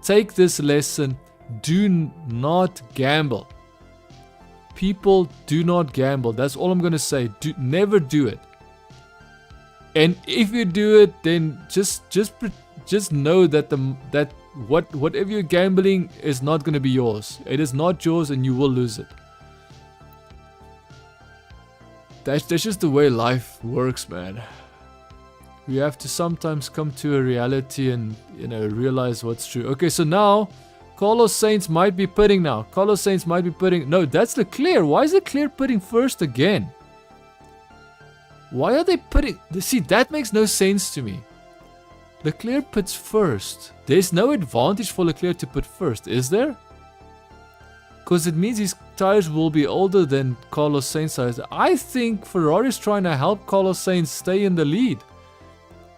take this lesson. Do not gamble. People, do not gamble. That's all I'm going to say. Never do it. And if you do it, then just know that whatever you're gambling is not going to be yours. It is not yours, and you will lose it. That's just the way life works, man. We have to sometimes come to a reality and, you know, realize what's true. Okay, so now Carlos Sainz might be pitting now. No, that's Leclerc. Why is Leclerc pitting first again? Why are they pitting? See, that makes no sense to me. Leclerc pits first. There's no advantage for Leclerc to pit first, is there? Because it means his tires will be older than Carlos Sainz tires. I think Ferrari's trying to help Carlos Sainz stay in the lead.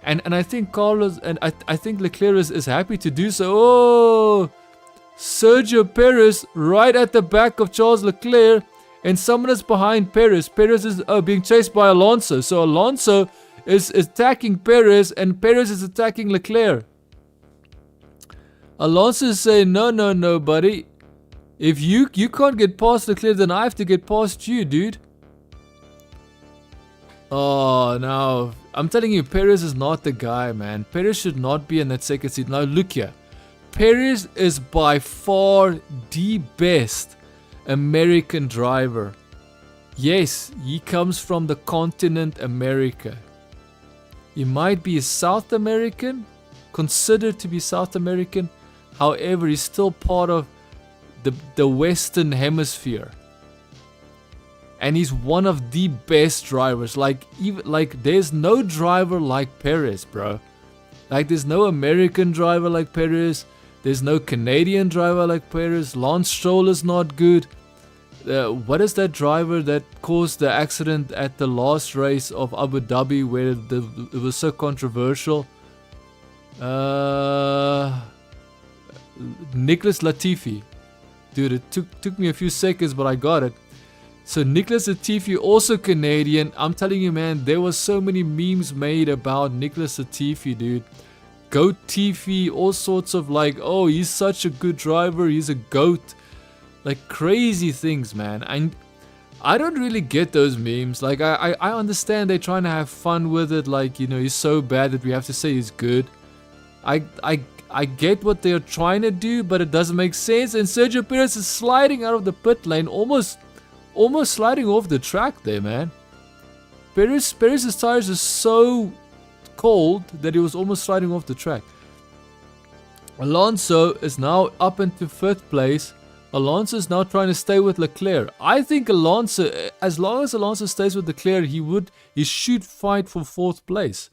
And I think I think Leclerc is happy to do so. Oh, Sergio Perez right at the back of Charles Leclerc, and someone is behind Perez. Perez is being chased by Alonso. So Alonso is attacking Perez, and Perez is attacking Leclerc. Alonso is saying, no, buddy. If you can't get past Leclerc, then I have to get past you, dude. Oh, no. I'm telling you, Perez is not the guy, man. Perez should not be in that second seat. Now, look here. Perez is by far the best American driver. Yes, he comes from the continent America. He might be South American, considered to be South American. However, he's still part of the Western Hemisphere. And he's one of the best drivers. Like there's no driver like Perez, bro. Like, there's no American driver like Perez. There's no Canadian driver like Perez. Lance Stroll is not good. What is that driver that caused the accident at the last race of Abu Dhabi where it was so controversial? Nicholas Latifi. Dude, it took me a few seconds, but I got it. So Nicholas Latifi, also Canadian. I'm telling you, man, there was so many memes made about Nicholas Latifi, dude. Goat Tifi, all sorts of like, oh, he's such a good driver, he's a goat. Like, crazy things, man. And I don't really get those memes. Like, I understand they're trying to have fun with it. Like, you know, he's so bad that we have to say he's good. I get what they're trying to do, but it doesn't make sense. And Sergio Perez is sliding out of the pit lane, almost sliding off the track there, man. Perez's tires are so cold that he was almost sliding off the track. Alonso is now up into 5th place. Alonso is now trying to stay with Leclerc. I think Alonso, as long as Alonso stays with Leclerc, he should fight for 4th place.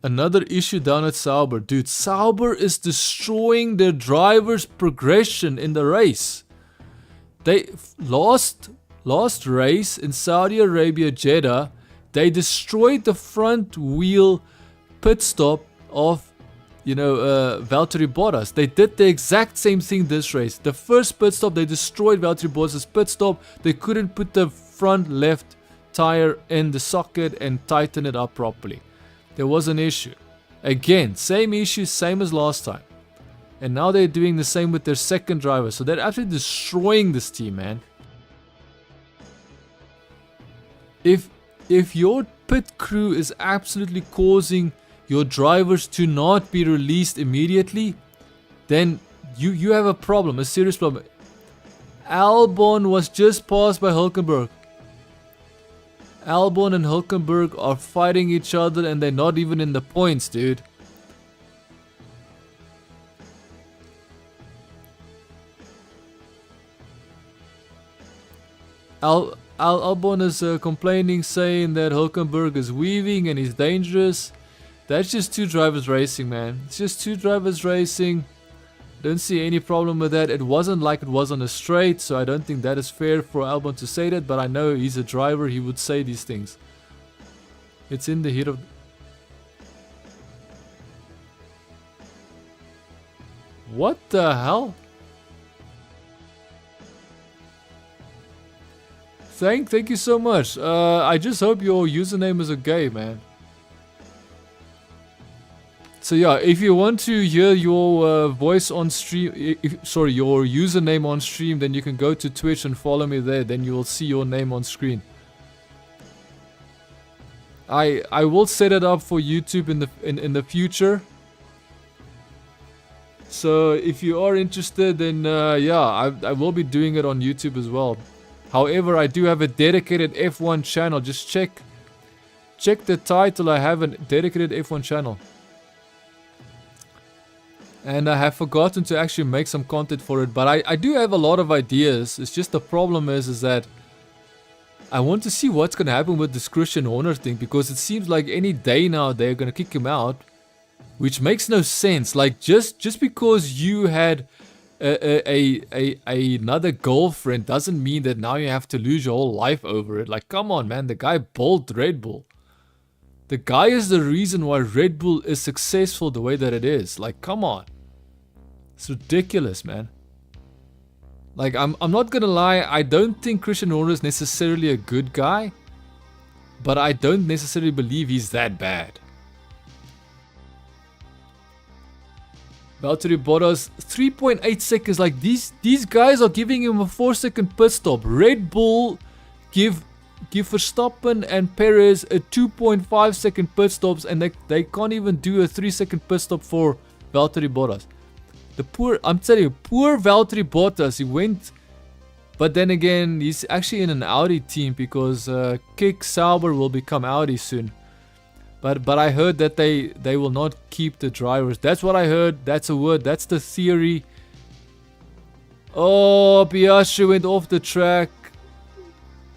Another issue down at Sauber. Dude, Sauber is destroying their drivers' progression in the race. They last race in Saudi Arabia, Jeddah, they destroyed the front wheel pit stop of, Valtteri Bottas. They did the exact same thing this race. The first pit stop, they destroyed Valtteri Bottas' pit stop. They couldn't put the front left tire in the socket and tighten it up properly. There was an issue. Again, same issue, same as last time. And now they're doing the same with their second driver. So they're absolutely destroying this team, man. If your pit crew is absolutely causing your drivers to not be released immediately, then you have a problem, a serious problem. Albon was just passed by Hülkenberg. Albon and Hülkenberg are fighting each other and they're not even in the points, dude. Albon is complaining, saying that Hülkenberg is weaving and he's dangerous. That's just two drivers racing, man. It's just two drivers racing. Don't see any problem with that. It wasn't like it was on a straight, so I don't think that is fair for Albon to say that, but I know he's a driver, he would say these things. It's in the heat of... What the hell? Thank you so much. I just hope your username is okay, man. So yeah, if you want to hear your voice on stream, your username on stream, then you can go to Twitch and follow me there. Then you will see your name on screen. I will set it up for YouTube in the future. So if you are interested, then yeah, I will be doing it on YouTube as well. However, I do have a dedicated F1 channel. Just check the title. I have a dedicated F1 channel. And I have forgotten to actually make some content for it. But I do have a lot of ideas. It's just the problem is that I want to see what's going to happen with this Christian Horner thing. Because it seems like any day now they're going to kick him out. Which makes no sense. Like just because you had another girlfriend doesn't mean that now you have to lose your whole life over it. Like, come on, man. The guy bowled Red Bull. The guy is the reason why Red Bull is successful the way that it is. Like, come on. It's ridiculous, man. Like, I'm not gonna lie. I don't think Christian Horner is necessarily a good guy. But I don't necessarily believe he's that bad. Valtteri Bottas, 3.8 seconds. Like, these guys are giving him a 4-second pit stop. Red Bull give Verstappen and Perez a 2.5 second pit stops, and they can't even do a 3-second pit stop for Valtteri Bottas. I'm telling you, poor Valtteri Bottas, he went, but then again, he's actually in an Audi team because Kick Sauber will become Audi soon. But I heard that they will not keep the drivers. That's what I heard. That's a word. That's the theory. Oh, Piastri went off the track.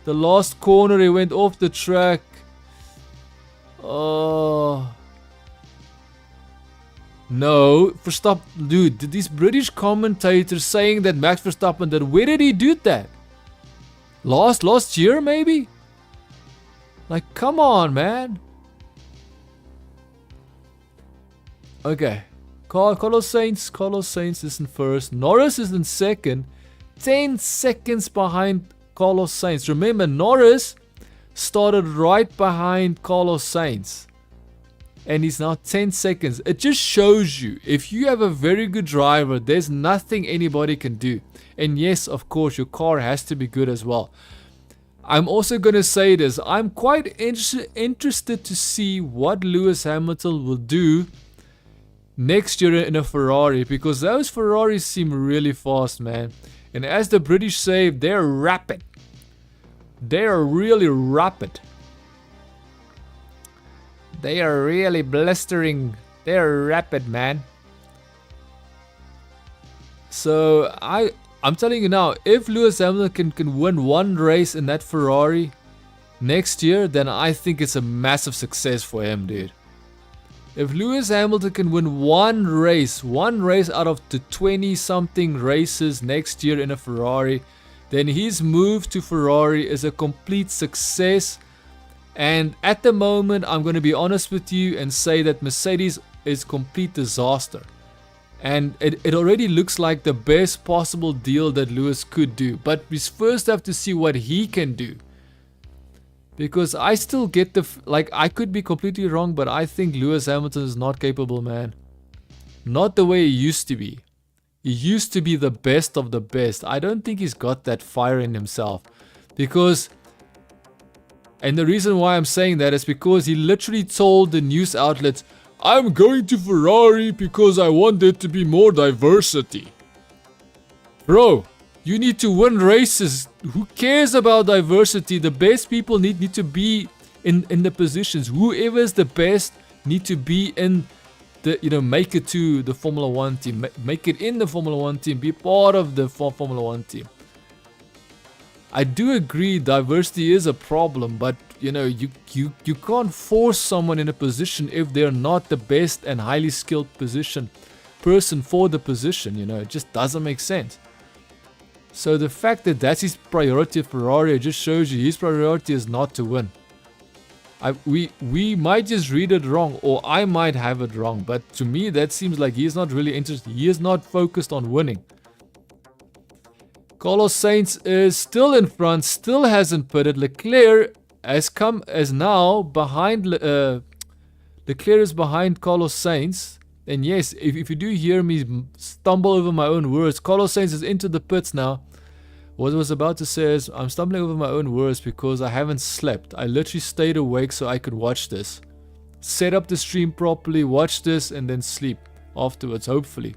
The last corner, he went off the track. Oh. No, Verstappen, dude, these British commentators saying that Max Verstappen did, where did he do that? Last year, maybe? Like, come on, man. Okay. Carlos Sainz is in first. Norris is in second. 10 seconds behind Carlos Sainz. Remember, Norris started right behind Carlos Sainz. And he's now 10 seconds. It just shows you, if you have a very good driver, there's nothing anybody can do. And yes, of course, your car has to be good as well. I'm also going to say this. I'm quite interested to see what Lewis Hamilton will do next year in a Ferrari. Because those Ferraris seem really fast, man. And as the British say, they're rapid. They are really rapid. They are really blistering. They are rapid, man. So I'm telling you now, if Lewis Hamilton can win one race in that Ferrari next year, then I think it's a massive success for him, dude. If Lewis Hamilton can win one race out of the 20-something races next year in a Ferrari, then his move to Ferrari is a complete success. And at the moment, I'm going to be honest with you and say that Mercedes is complete disaster. And it already looks like the best possible deal that Lewis could do. But we first have to see what he can do. Because I still get the... like, I could be completely wrong, but I think Lewis Hamilton is not capable, man. Not the way he used to be. He used to be the best of the best. I don't think he's got that fire in himself. Because... and the reason why I'm saying that is because he literally told the news outlets, I'm going to Ferrari because I want there to be more diversity. Bro, you need to win races. Who cares about diversity? The best people need to be in the positions. Whoever is the best need to be in the, you know, make it to the Formula 1 team. Make it in the Formula 1 team. Be part of the Formula 1 team. I do agree diversity is a problem, but you know, you can't force someone in a position if they're not the best and highly skilled person for the position, you know. It just doesn't make sense. So the fact that that's his priority at Ferrari, it just shows you his priority is not to win. We might just read it wrong, or I might have it wrong, but to me that seems like he's not really interested. He is not focused on winning. Carlos Sainz is still in front, still hasn't pitted. Leclerc is now behind. Leclerc is behind Carlos Sainz. And yes, if you do hear me stumble over my own words, Carlos Sainz is into the pits now. What I was about to say is I'm stumbling over my own words because I haven't slept. I literally stayed awake so I could watch this. Set up the stream properly, watch this, and then sleep afterwards, hopefully.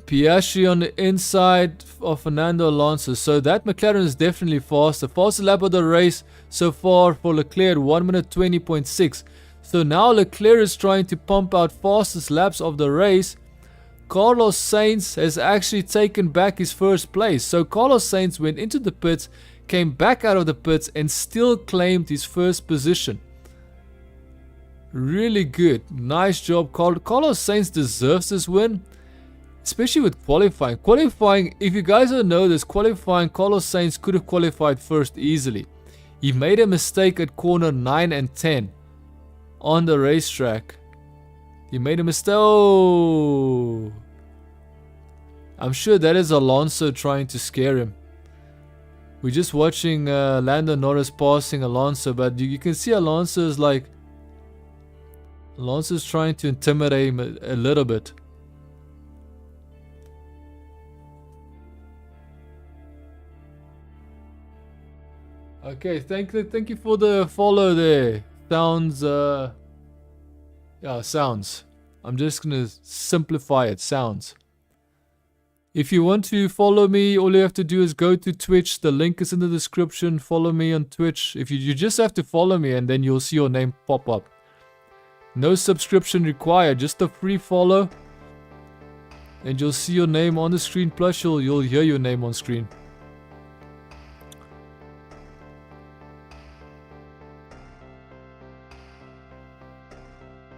Piastri on the inside of Fernando Alonso. So that McLaren is definitely fast. The fastest lap of the race so far for Leclerc, 1 minute 20.6. So now Leclerc is trying to pump out fastest laps of the race. Carlos Sainz has actually taken back his first place. So Carlos Sainz went into the pits, came back out of the pits, and still claimed his first position. Really good. Nice job, Carlos Sainz deserves this win. Especially with qualifying. Qualifying, if you guys don't know this, qualifying, Carlos Sainz could have qualified first easily. He made a mistake at corner 9 and 10 on the racetrack. He made a mistake. Oh. I'm sure that is Alonso trying to scare him. We're just watching Lando Norris passing Alonso, but you can see Alonso is like... Alonso's trying to intimidate him a little bit. Okay, thank you for the follow there. Sounds, yeah, sounds. I'm just gonna simplify it. Sounds. If you want to follow me, all you have to do is go to Twitch. The link is in the description. Follow me on Twitch. If you just have to follow me, and then you'll see your name pop up. No subscription required. Just a free follow, and you'll see your name on the screen. Plus, you'll hear your name on screen.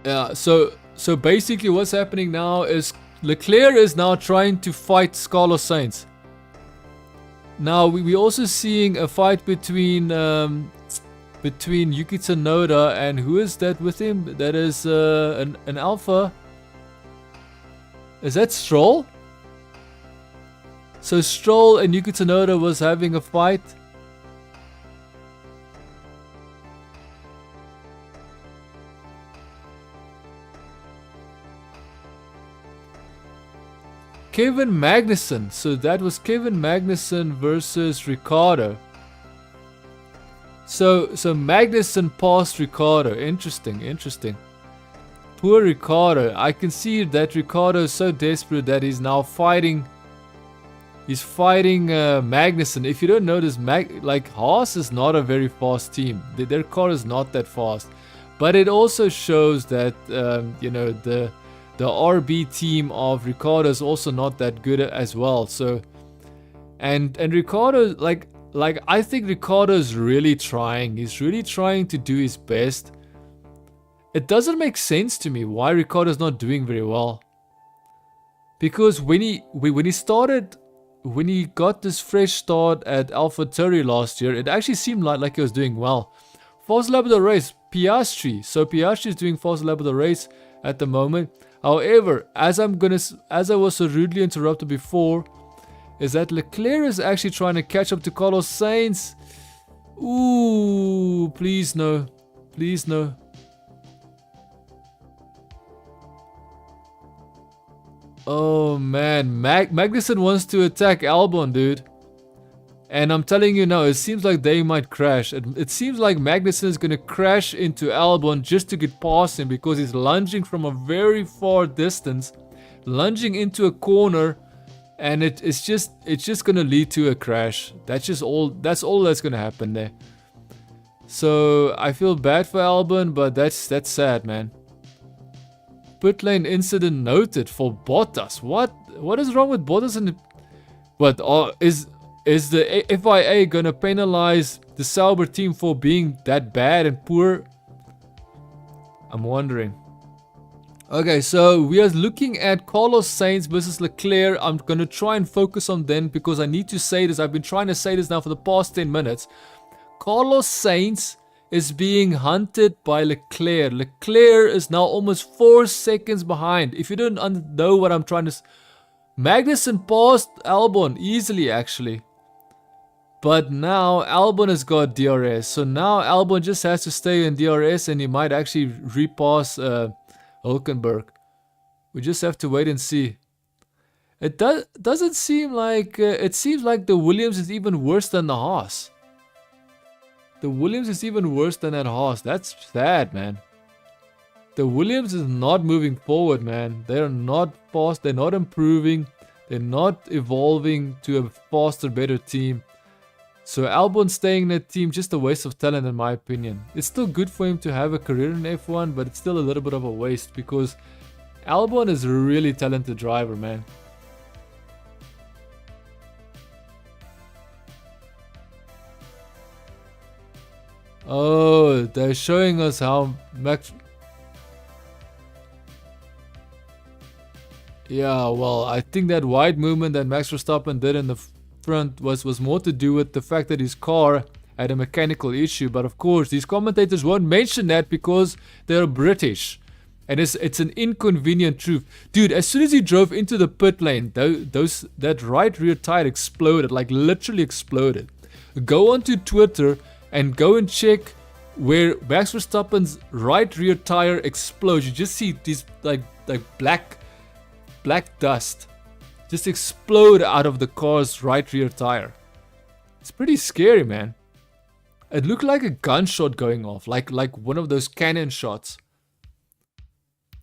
Yeah, so basically what's happening now is Leclerc is now trying to fight Carlos Sainz. Now we're also seeing a fight between Yuki Tsunoda and who is that with him? That is an Alpha. Is that Stroll? So Stroll and Yuki Tsunoda was having a fight. Kevin Magnussen. So that was Kevin Magnussen versus Ricciardo. So Magnussen passed Ricciardo. Interesting. Poor Ricciardo. I can see that Ricciardo is so desperate that he's now fighting. He's fighting Magnussen. If you don't notice, Haas is not a very fast team. Their car is not that fast. But it also shows that you know, the RB team of Ricciardo is also not that good as well. So, and Ricciardo, like I think Ricciardo is really trying. He's really trying to do his best. It doesn't make sense to me why Ricciardo is not doing very well. Because when he got this fresh start at AlphaTauri last year, it actually seemed like he was doing well. Fast lap of the race, Piastri. So Piastri is doing fast lap of the race at the moment. However, as I was so rudely interrupted before, is that Leclerc is actually trying to catch up to Carlos Sainz. Ooh, please no. Please no. Oh man, Magnussen wants to attack Albon, dude. And I'm telling you now, it seems like they might crash. It seems like Magnussen is going to crash into Albon just to get past him because he's lunging from a very far distance, lunging into a corner, and it's just going to lead to a crash. That's all that's going to happen there. So I feel bad for Albon, but that's sad, man. Pit lane incident noted for Bottas. What is wrong with Bottas? And what is the FIA gonna penalize the Sauber team for being that bad and poor? I'm wondering. Okay, so we are looking at Carlos Sainz versus Leclerc. I'm gonna try and focus on them because I need to say this. I've been trying to say this now for the past 10 minutes. Carlos Sainz is being hunted by Leclerc. Leclerc is now almost 4 seconds behind. If you don't know what I'm trying to say, Magnussen passed Albon easily actually. But now Albon has got DRS. So now Albon just has to stay in DRS and he might actually repass Hülkenberg. We just have to wait and see. It doesn't seem like... it seems like the Williams is even worse than the Haas. The Williams is even worse than that Haas. That's sad, man. The Williams is not moving forward, man. They're not fast. They're not improving. They're not evolving to a faster, better team. So Albon staying in that team, just a waste of talent in my opinion. It's still good for him to have a career in F1, but it's still a little bit of a waste because Albon is a really talented driver, man. Oh, they're showing us how Max... Yeah, well, I think that wide movement that Max Verstappen did in the front was more to do with the fact that his car had a mechanical issue. But of course, these commentators won't mention that because they're British. And it's an inconvenient truth. Dude, as soon as he drove into the pit lane, that right rear tire exploded, like literally exploded. Go onto Twitter and go and check where Max Verstappen's right rear tire explodes. You just see these like black dust just explode out of the car's right rear tire. It's pretty scary, man. It looked like a gunshot going off, like one of those cannon shots.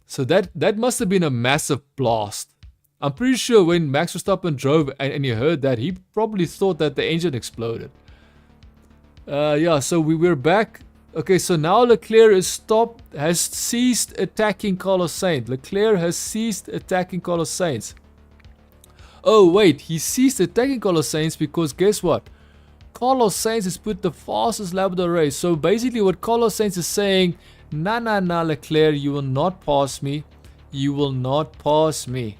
So that must have been a massive blast. I'm pretty sure when Max Verstappen drove and he heard that, he probably thought that the engine exploded. Yeah, so we're back. Okay, so now Leclerc has ceased attacking Carlos Sainz. Leclerc has ceased attacking Carlos Sainz. Oh wait, he ceased attacking Carlos Sainz because guess what? Carlos Sainz has put the fastest lap of the race. So basically what Carlos Sainz is saying, nah Leclerc, you will not pass me. You will not pass me.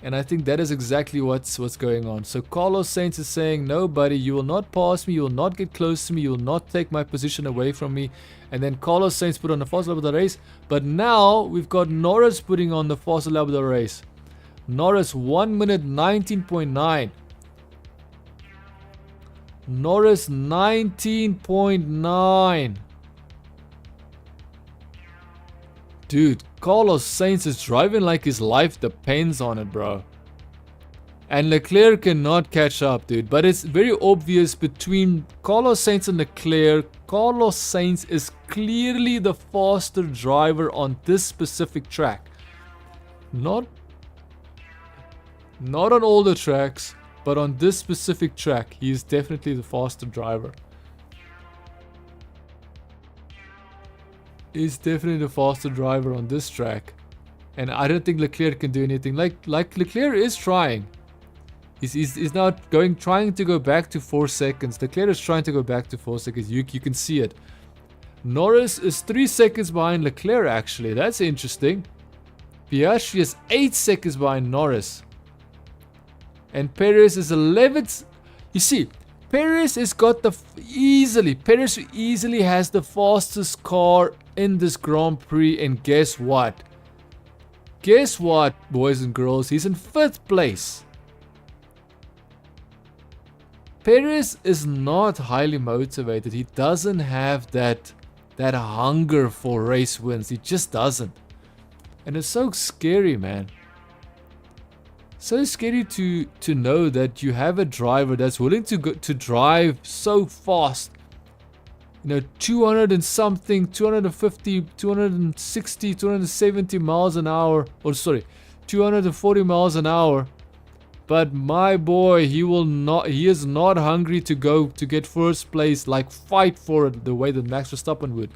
And I think that is exactly what's going on. So Carlos Sainz is saying, no buddy, you will not pass me, you will not get close to me, you will not take my position away from me. And then Carlos Sainz put on the fastest lap of the race. But now we've got Norris putting on the fastest lap of the race. Norris 1 minute 19.9. Norris 19.9. Dude, Carlos Sainz is driving like his life depends on it, bro. And Leclerc cannot catch up, dude. But it's very obvious between Carlos Sainz and Leclerc. Carlos Sainz is clearly the faster driver on this specific track. Not on all the tracks, but on this specific track, he is definitely the faster driver. He's definitely the faster driver on this track. And I don't think Leclerc can do anything. Like Leclerc is trying. He's now trying to go back to 4 seconds. Leclerc is trying to go back to 4 seconds. You can see it. Norris is 3 seconds behind Leclerc actually. That's interesting. Piastri is 8 seconds behind Norris. And Perez is 11th. You see, Perez has got Perez easily has the fastest car in this Grand Prix, and guess what? Guess what, boys and girls? He's in 5th place. Perez is not highly motivated. He doesn't have that hunger for race wins. He just doesn't. And it's so scary, man. So scary to know that you have a driver that's willing to drive so fast. 200 and something, 250, 260, 270 miles an hour. Or sorry, 240 miles an hour. But my boy, he is not hungry to go to get first place, like fight for it the way that Max Verstappen would.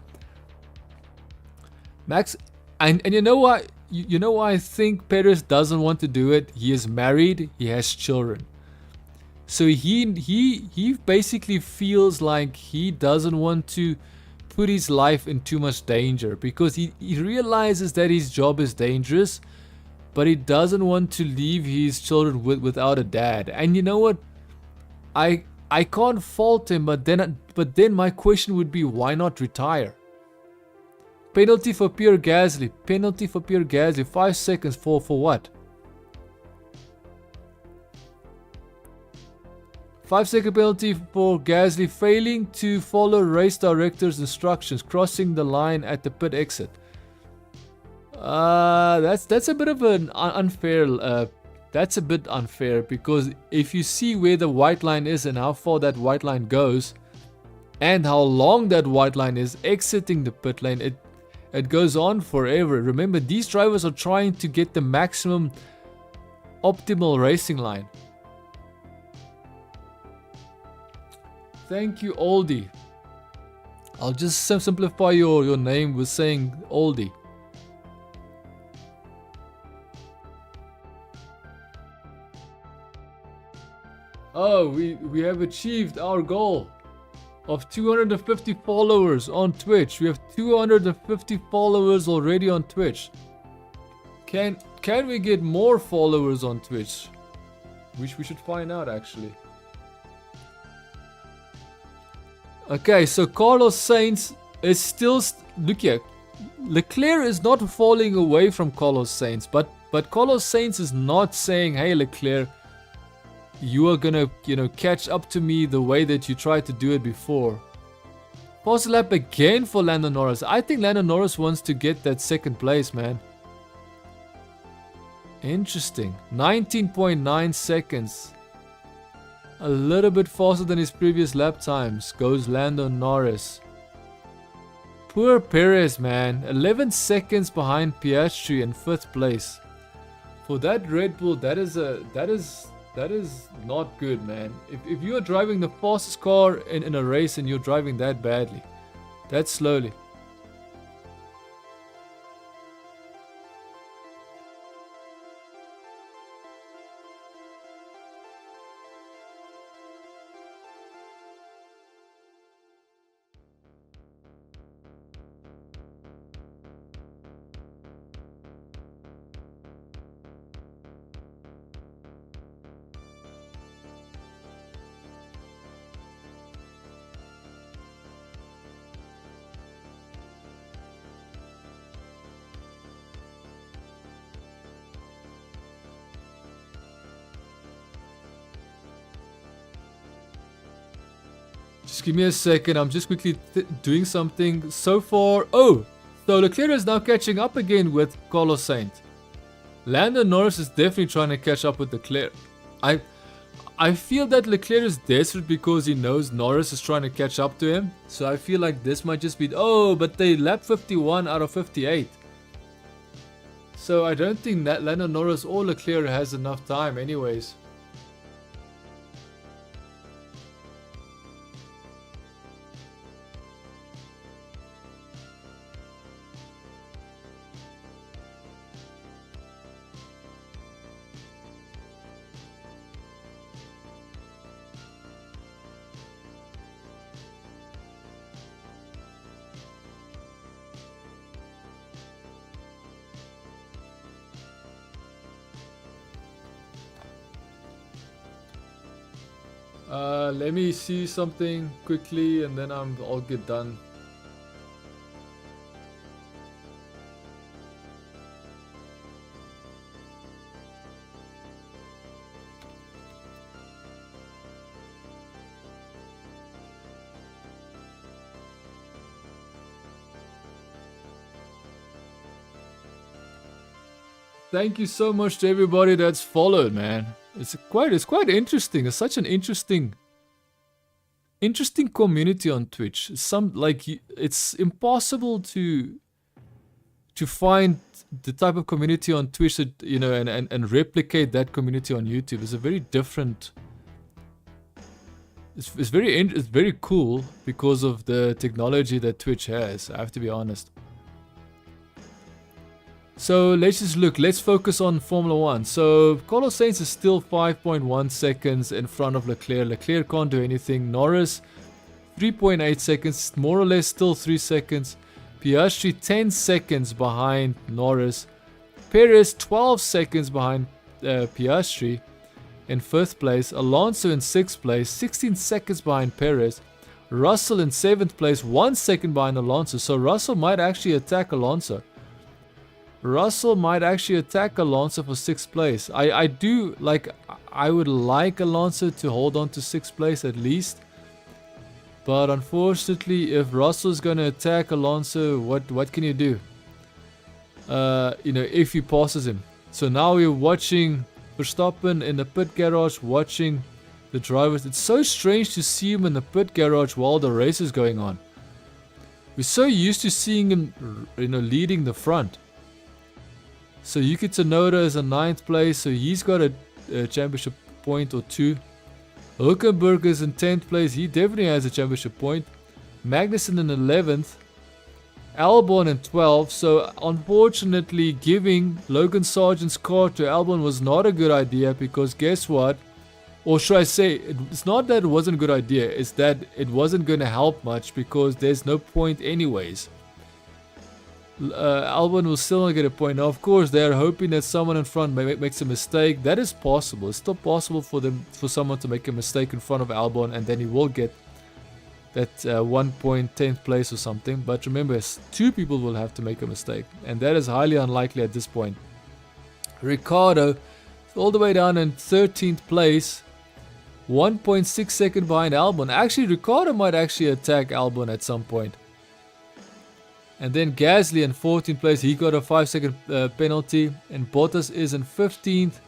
Max, and you know what? You know why I think Perez doesn't want to do it? He is married, he has children. So he basically feels like he doesn't want to put his life in too much danger because he realizes that his job is dangerous. But he doesn't want to leave his children without a dad. And you know what? I can't fault him, but then my question would be, why not retire? Penalty for Pierre Gasly. Penalty for Pierre Gasly. 5 seconds for what? 5-second penalty for Gasly failing to follow race director's instructions, crossing the line at the pit exit. That's a bit of an unfair. That's a bit unfair because if you see where the white line is and how far that white line goes, and how long that white line is exiting the pit lane, it goes on forever. Remember, these drivers are trying to get the maximum optimal racing line. Thank you, Oldie. I'll just simplify your name with saying Oldie. Oh, we have achieved our goal of 250 followers on Twitch. We have 250 followers already on Twitch. Can we get more followers on Twitch? We should find out actually. Okay, so Carlos Sainz is still look here. Leclerc is not falling away from Carlos Sainz, but Carlos Sainz is not saying, "Hey Leclerc, you are gonna, catch up to me the way that you tried to do it before." Fast lap again for Lando Norris. I think Lando Norris wants to get that second place, man. Interesting. 19.9 seconds. A little bit faster than his previous lap times goes Lando Norris. Poor Perez, man. 11 seconds behind Piastri in 5th place. For that Red Bull, that is not good, man. If you are driving the fastest car in a race and you're driving that badly, that slowly. Just give me a second. I'm just quickly doing something. So far, so Leclerc is now catching up again with Carlos Sainz. Lando Norris is definitely trying to catch up with Leclerc. I feel that Leclerc is desperate because he knows Norris is trying to catch up to him. So I feel like this might just be... Oh, but they lap 51 out of 58. So I don't think that Lando Norris or Leclerc has enough time anyways. Let me see something quickly and then I'll get done. thank you so much to everybody that's followed, man. It's quite interesting. It's such an interesting community on Twitch. It's impossible to find the type of community on Twitch that, you know, and replicate that community on YouTube. It's a very different. It's very cool because of the technology that Twitch has. I have to be honest. So let's just look. Let's focus on Formula 1. So Carlos Sainz is still 5.1 seconds in front of Leclerc. Leclerc can't do anything. Norris 3.8 seconds, more or less still 3 seconds. Piastri 10 seconds behind Norris. Perez 12 seconds behind Piastri in 5th place. Alonso in 6th place, 16 seconds behind Perez. Russell in 7th place, 1 second behind Alonso. So Russell might actually attack Alonso. Russell might actually attack Alonso for 6th place. I would like Alonso to hold on to 6th place at least. But unfortunately, if Russell's going to attack Alonso, what can you do? You know, if he passes him. So now we're watching Verstappen in the pit garage, watching the drivers. It's so strange to see him in the pit garage while the race is going on. We're so used to seeing him, you know, leading the front. So Yuki Tsunoda is in 9th place, so he's got a championship point or 2. Hülkenberg is in 10th place, he definitely has a championship point. Magnussen in 11th. Albon in 12th, so unfortunately giving Logan Sargent's car to Albon was not a good idea, because guess what? Or should I say, it's not that it wasn't a good idea, it's that it wasn't going to help much because there's no point anyways. Albon will still not get a point. Now, of course, they are hoping that someone in front makes a mistake. That is possible. It's still possible for someone to make a mistake in front of Albon, and then he will get that 1 point, 10th place or something. But remember, 2 people will have to make a mistake, and that is highly unlikely at this point. Ricciardo all the way down in 13th place, 1.6 seconds behind Albon. Actually, Ricciardo might actually attack Albon at some point. And then Gasly in 14th place, he got a 5-second penalty. And Bottas is in 15th.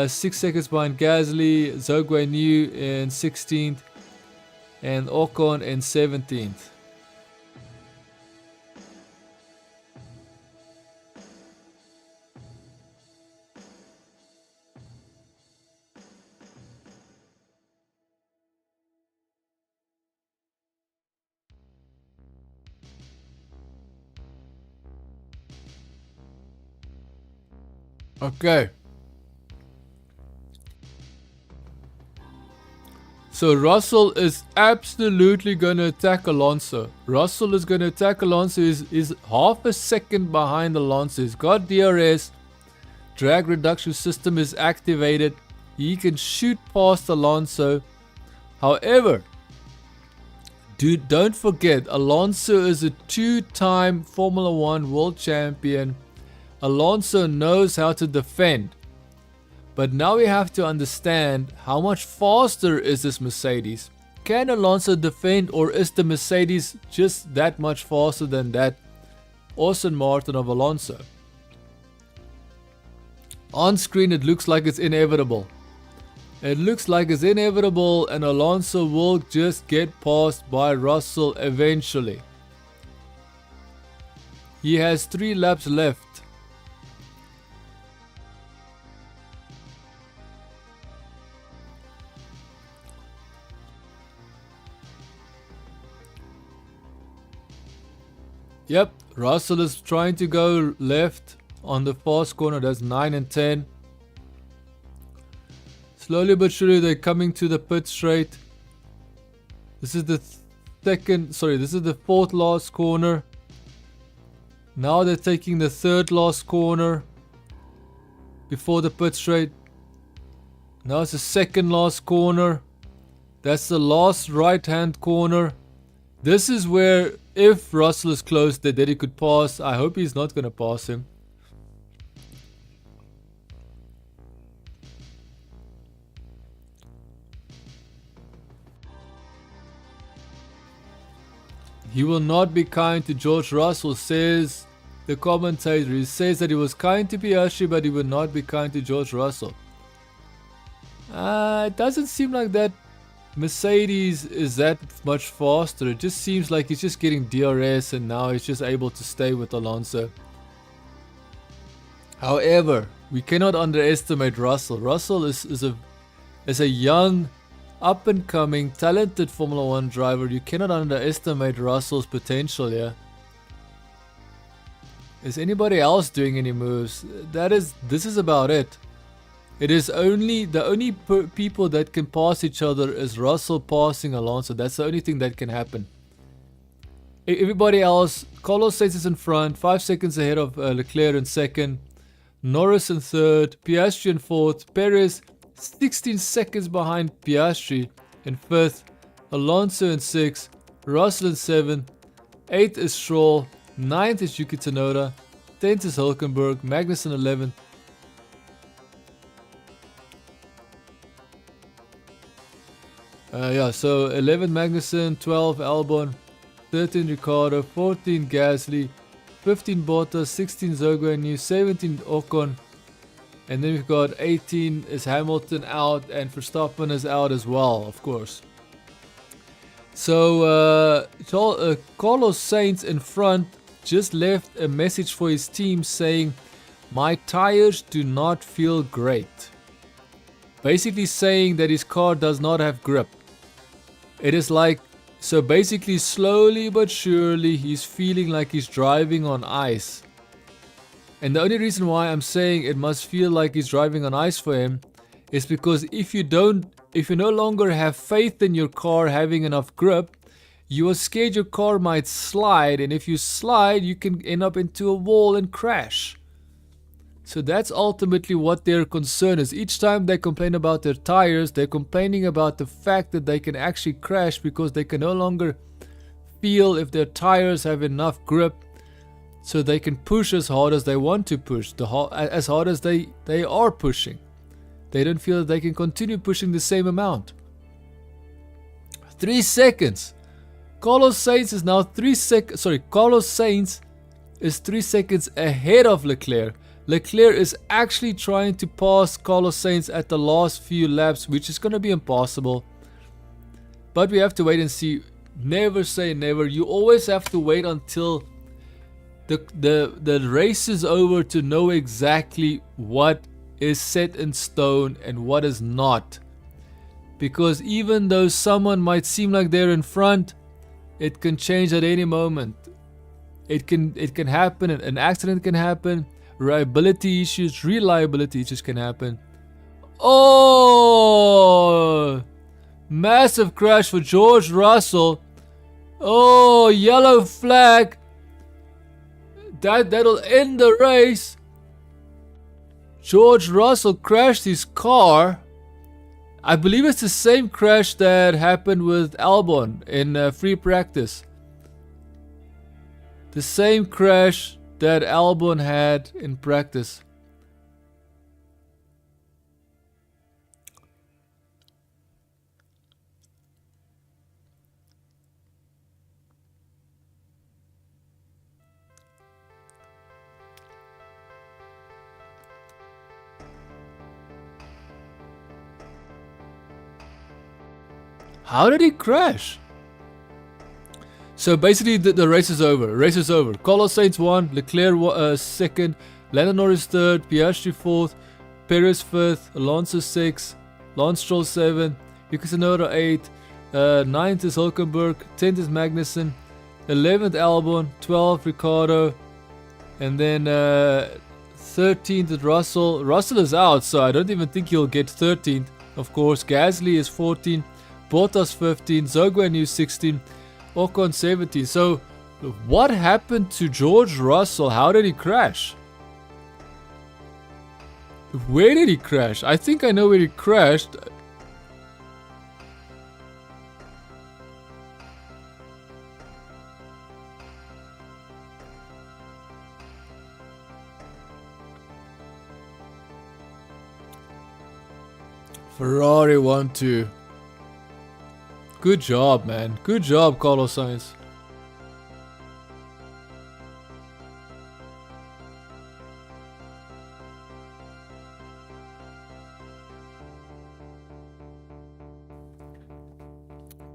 6 seconds behind Gasly. Zhou Guanyu in 16th. And Ocon in 17th. Okay. So Russell is absolutely going to attack Alonso. Russell is going to attack Alonso. He's half a second behind Alonso. He's got DRS. Drag reduction system is activated. He can shoot past Alonso. However, dude, don't forget, Alonso is a 2-time Formula 1 world champion. Alonso knows how to defend. But now we have to understand how much faster is this Mercedes. Can Alonso defend, or is the Mercedes just that much faster than that Aston Martin of Alonso? On screen it looks like it's inevitable. It looks like it's inevitable, and Alonso will just get passed by Russell eventually. He has 3 laps left. Yep, Russell is trying to go left on the fast corner. That's 9 and 10. Slowly but surely they're coming to the pit straight. This is the this is the 4th last corner. Now they're taking the 3rd last corner before the pit straight. Now it's the 2nd last corner. That's the last right hand corner. This is where, if Russell is close, that he could pass. I hope he's not going to pass him. He will not be kind to George Russell, says the commentator. He says that he was kind to Piastri, but he would not be kind to George Russell. It doesn't seem like that Mercedes is that much faster. It just seems like he's just getting DRS and now he's just able to stay with Alonso. However, we cannot underestimate Russell. Russell is a young, up and coming, talented Formula 1 driver. You cannot underestimate Russell's potential here. Is anybody else doing any moves? This is about it. It is only the only people that can pass each other is Russell passing Alonso. That's the only thing that can happen. Everybody else, Carlos Sainz is in front, 5 seconds ahead of Leclerc in second, Norris in third, Piastri in fourth, Perez 16 seconds behind Piastri in fifth, Alonso in sixth, Russell in seventh, 8th is Stroll, 9th is Yuki Tsunoda, 10th is Hülkenberg, Magnussen 11th. So 11 Magnussen, 12 Albon, 13 Ricciardo, 14 Gasly, 15 Bottas, 16 Zhou, 17 Ocon, and then we've got 18 is Hamilton out, and Verstappen is out as well, of course. So Carlos Sainz in front just left a message for his team saying, "My tires do not feel great." Basically saying that his car does not have grip. It is like, so basically slowly but surely he's feeling like he's driving on ice. And the only reason why I'm saying it must feel like he's driving on ice for him is because if you no longer have faith in your car having enough grip, you are scared your car might slide, and if you slide you can end up into a wall and crash. So that's ultimately what their concern is. Each time they complain about their tires, they're complaining about the fact that they can actually crash because they can no longer feel if their tires have enough grip so they can push as hard as they want to push, as hard as they are pushing. They don't feel that they can continue pushing the same amount. 3 seconds. Carlos Sainz is now 3 seconds. Sorry, Carlos Sainz is 3 seconds ahead of Leclerc. Leclerc is actually trying to pass Carlos Sainz at the last few laps, which is going to be impossible. But we have to wait and see. Never say never. You always have to wait until the race is over to know exactly what is set in stone and what is not. Because even though someone might seem like they're in front, it can change at any moment. It can happen. An accident can happen. Reliability issues can happen. Oh! Massive crash for George Russell. Oh, yellow flag. That'll end the race. George Russell crashed his car. I believe it's the same crash that happened with Albon in free practice. The same crash that Albon had in practice. How did he crash? So basically the race is over. Carlos Sainz won, Leclerc second, Lando Norris third, Piastri fourth, Perez fifth, Alonso sixth, Lance Stroll seventh, Yuki Tsunoda eighth, 9th is Hülkenberg, 10th is Magnussen, 11th Albon, 12th Ricciardo, and then 13th is Russell. Russell is out, so I don't even think he'll get 13th. Of course, Gasly is 14, Bottas 15, Zhou 16, Ocon 17. So what happened to George Russell? How did he crash? Where did he crash? I think I know where he crashed. Ferrari 1-2. Good job, man. Good job, Carlos Sainz.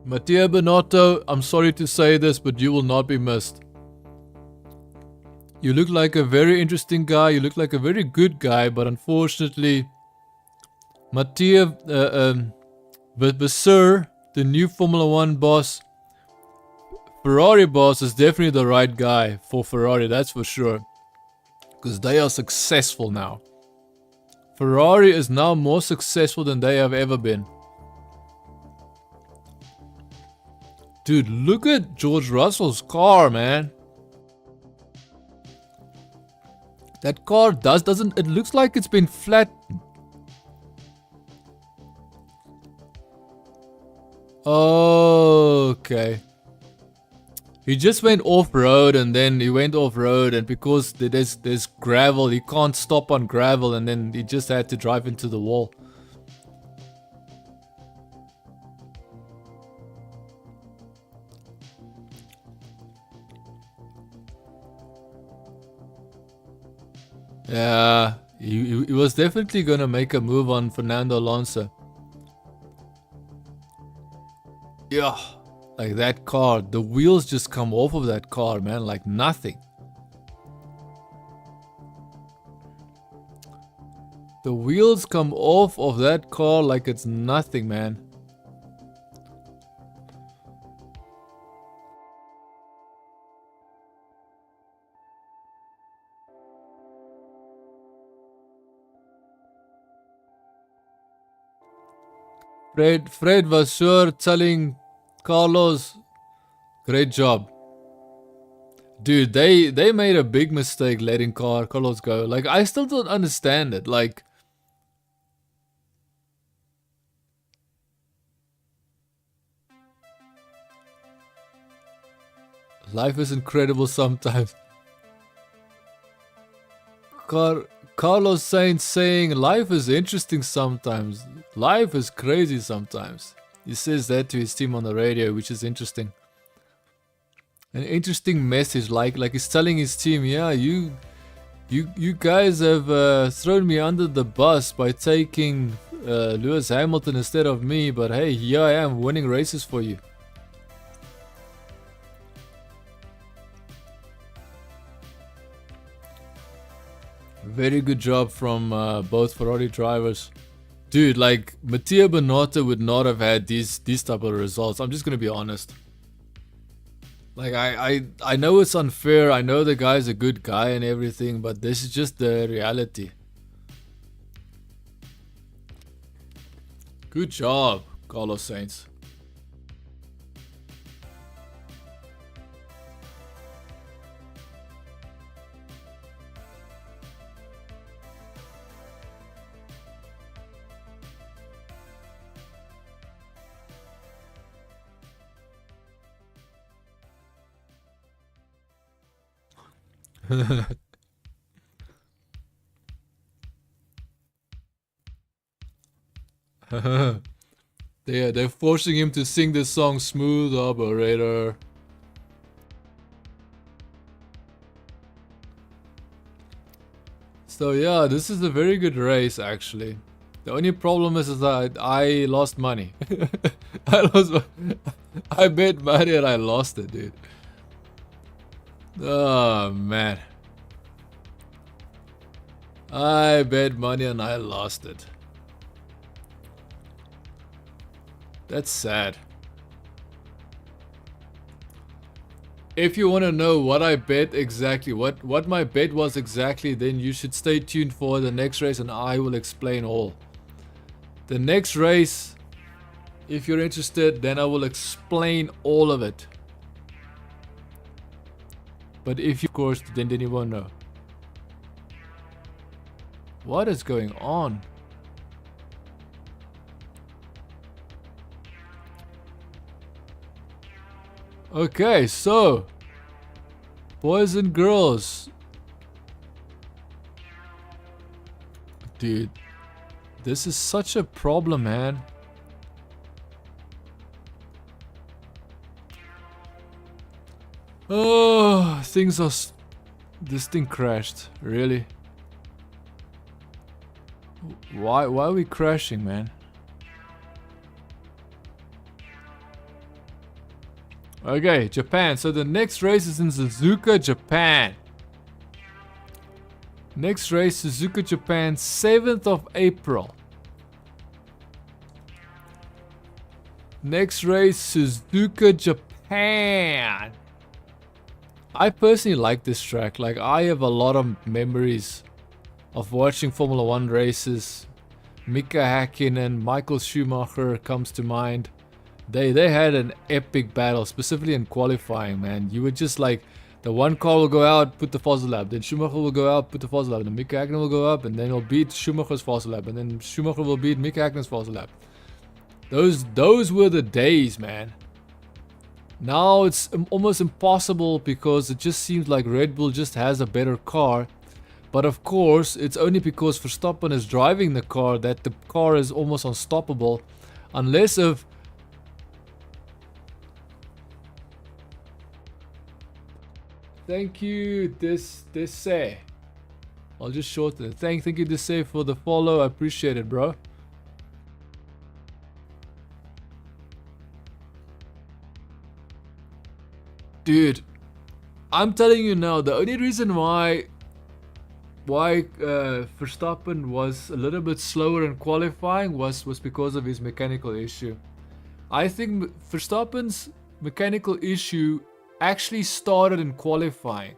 Mattia Benotto, I'm sorry to say this, but you will not be missed. You look like a very interesting guy, you look like a very good guy, but unfortunately, Mattia Besser, the new Formula 1 boss, Ferrari boss, is definitely the right guy for Ferrari, that's for sure. Because they are successful now. Ferrari is now more successful than they have ever been. Dude, look at George Russell's car, man. That car doesn't, it looks like it's been flat. Okay. He just went off-road and then he went off-road, and because there's gravel, he can't stop on gravel, and then he just had to drive into the wall. Yeah, he was definitely gonna make a move on Fernando Alonso. Yeah, like that car, the wheels just come off of that car, man, like nothing. The wheels come off of that car like it's nothing, man. Fred was sure telling Carlos, great job. Dude, they made a big mistake letting Carlos go. Like, I still don't understand it. Like, life is incredible sometimes. Carlos Sainz saying life is interesting sometimes. Life is crazy sometimes. He says that to his team on the radio, which is interesting. An interesting message, like he's telling his team, yeah, you guys have thrown me under the bus by taking Lewis Hamilton instead of me, but hey, here I am winning races for you. Very good job from both Ferrari drivers. Dude, like, Mattia Binotto would not have had these type of results. I'm just gonna be honest. Like, I know it's unfair. I know the guy's a good guy and everything, but this is just the reality. Good job, Carlos Sainz. They're forcing him to sing this song, Smooth Operator. So yeah, this is a very good race actually. The only problem is that I lost money. I bet money and I lost it, dude. Oh man. I bet money and I lost it. That's sad. If you want to know what I bet exactly, what my bet was exactly, then you should stay tuned for the next race and I will explain all. The next race, if you're interested, then I will explain all of it. But if you, of course, then you won't know. What is going on? Okay, so boys and girls, dude, this is such a problem, man. Oh, things are. This thing crashed. Really? Why are we crashing, man? Okay, Japan. So the next race is in Suzuka, Japan. Next race, Suzuka, Japan, 7th of April. Next race, Suzuka, Japan. I personally like this track. Like, I have a lot of memories of watching Formula 1 races. Mika Häkkinen, Michael Schumacher comes to mind. They had an epic battle, specifically in qualifying, man. You would just like, the one car will go out, put the fossil lap. Then Schumacher will go out, put the fossil lap. Then Mika Häkkinen will go up, and then he'll beat Schumacher's fossil lap. And then Schumacher will beat Mika Häkkinen's fossil lap. Those were the days, man. Now it's almost impossible because it just seems like Red Bull just has a better car. But of course, it's only because Verstappen is driving the car that the car is almost unstoppable. Unless if... Thank you, Dese. I'll just shorten it. Thank you, Dese, for the follow. I appreciate it, bro. Dude, I'm telling you now, the only reason why Verstappen was a little bit slower in qualifying was because of his mechanical issue. I think Verstappen's mechanical issue actually started in qualifying,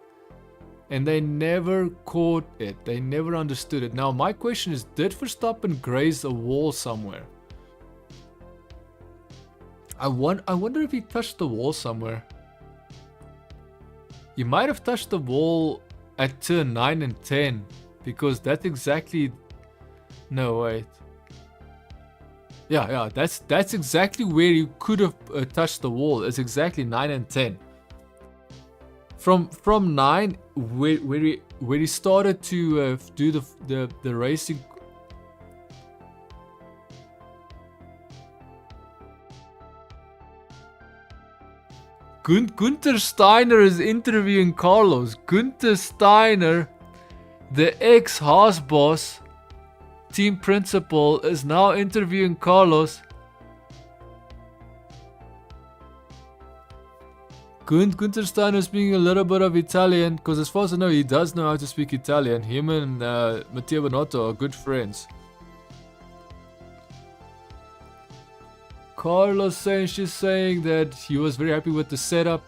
and they never caught it. They never understood it. Now my question is, did Verstappen graze a wall somewhere? I wonder if he touched the wall somewhere. He might have touched the wall at turn 9 and 10, because that's exactly... No, wait. Yeah, that's exactly where he could have touched the wall. It's exactly 9 and 10. From 9, where he started to do the racing. Gunther Steiner is interviewing Carlos. Gunther Steiner, the ex-Haas boss, team principal, is now interviewing Carlos. Gunther Steiner is speaking a little bit of Italian, because as far as I know, he does know how to speak Italian. Him and Mattia Binotto are good friends. Carlos Sainz saying that he was very happy with the setup,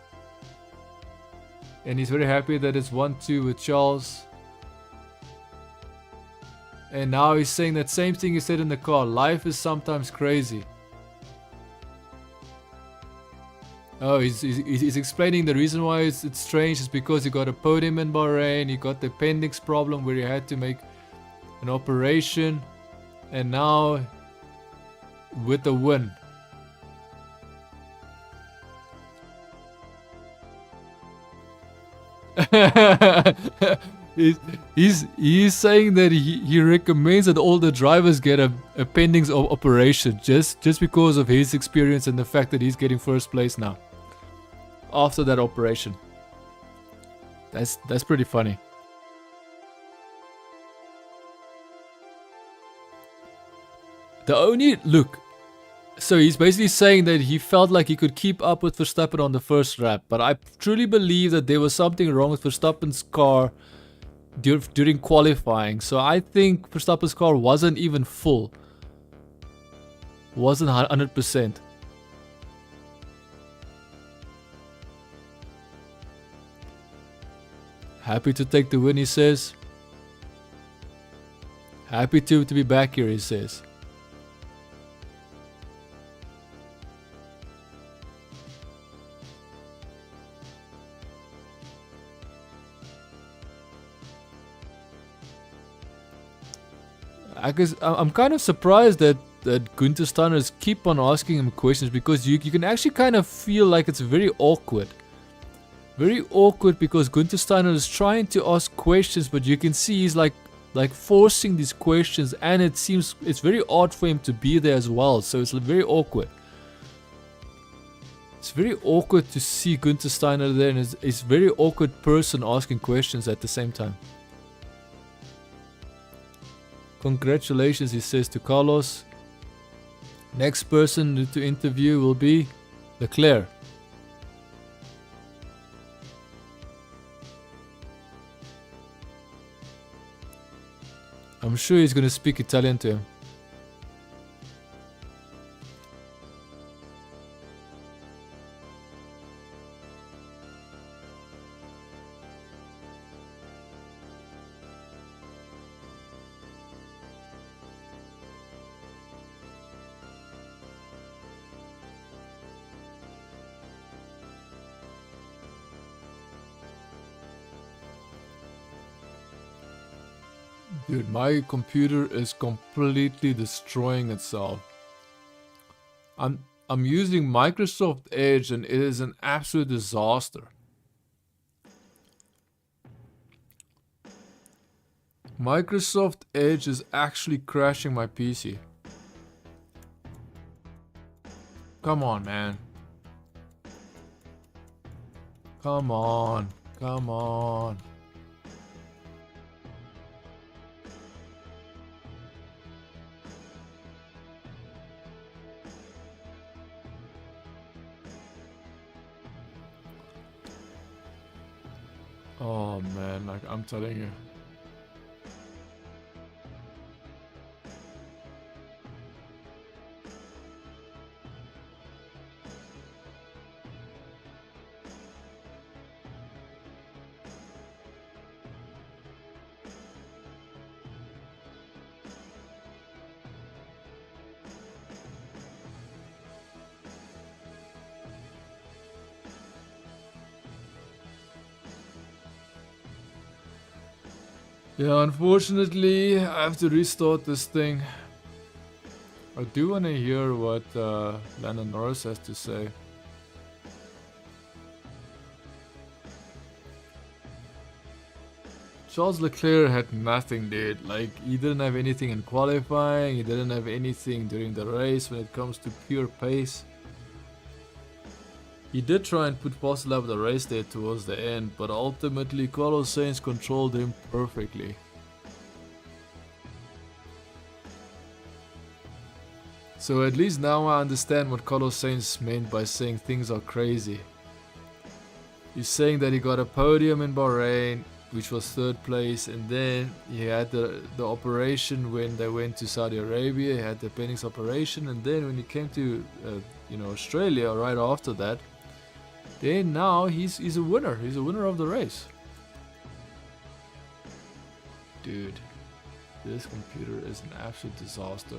and he's very happy that it's 1-2 with Charles. And now he's saying that same thing he said in the car. Life is sometimes crazy. Oh, he's explaining the reason why it's strange is because he got a podium in Bahrain. He got the appendix problem where he had to make an operation, and now with the win. He's saying that he recommends that all the drivers get a appendix operation just because of his experience and the fact that he's getting first place now after that operation. That's pretty funny. The only look. So he's basically saying that he felt like he could keep up with Verstappen on the first lap, but I truly believe that there was something wrong with Verstappen's car during qualifying. So I think Verstappen's car wasn't even full. Wasn't 100%. Happy to take the win, he says. Happy to be back here, he says. I'm kind of surprised that Gunther Steiner keep on asking him questions, because you can actually kind of feel like it's very awkward. Very awkward, because Gunther Steiner is trying to ask questions, but you can see he's like forcing these questions, and it seems it's very odd for him to be there as well. So it's very awkward. It's very awkward to see Gunther Steiner there, and it's a very awkward person asking questions at the same time. Congratulations, he says to Carlos. Next person to interview will be Leclerc. I'm sure he's gonna speak Italian to him. Dude, my computer is completely destroying itself. I'm using Microsoft Edge and it is an absolute disaster. Microsoft Edge is actually crashing my PC. Come on, man. Come on. Come on. Oh man, like I'm telling you. Yeah, unfortunately, I have to restart this thing. I do want to hear what Lando Norris has to say. Charles Leclerc had nothing, dude. Like, he didn't have anything in qualifying, he didn't have anything during the race when it comes to pure pace. He did try and put fast lap the race there towards the end, but ultimately Carlos Sainz controlled him perfectly. So at least now I understand what Carlos Sainz meant by saying things are crazy. He's saying that he got a podium in Bahrain, which was third place, and then he had the operation when they went to Saudi Arabia. He had the appendix operation, and then when he came to Australia right after that, then now he's a winner. He's a winner of the race. Dude, this computer is an absolute disaster.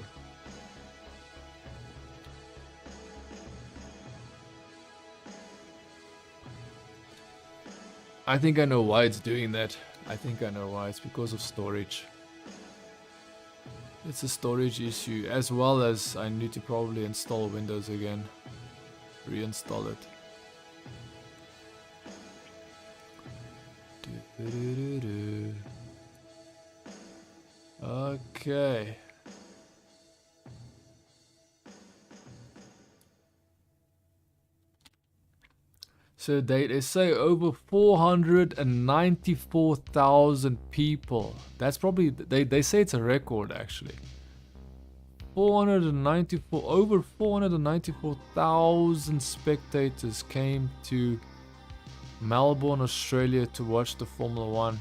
I think I know why it's doing that. I think I know why. It's because of storage. It's a storage issue, as well as I need to probably install Windows again. Reinstall it. Okay. So they say over 494,000 people. That's probably, they say it's a record actually. 494, over 494,000 spectators came to Melbourne, Australia to watch the Formula 1.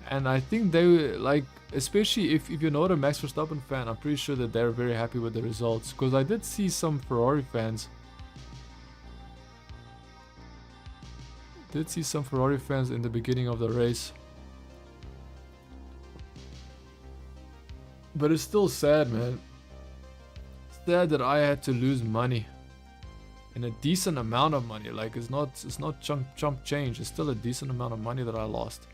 And I think they like, especially if you're not a Max Verstappen fan, I'm pretty sure that they're very happy with the results. Because I did see some Ferrari fans. In the beginning of the race. But it's still sad, man. It's sad that I had to lose money. And a decent amount of money. Like, it's not chump change. It's still a decent amount of money that I lost.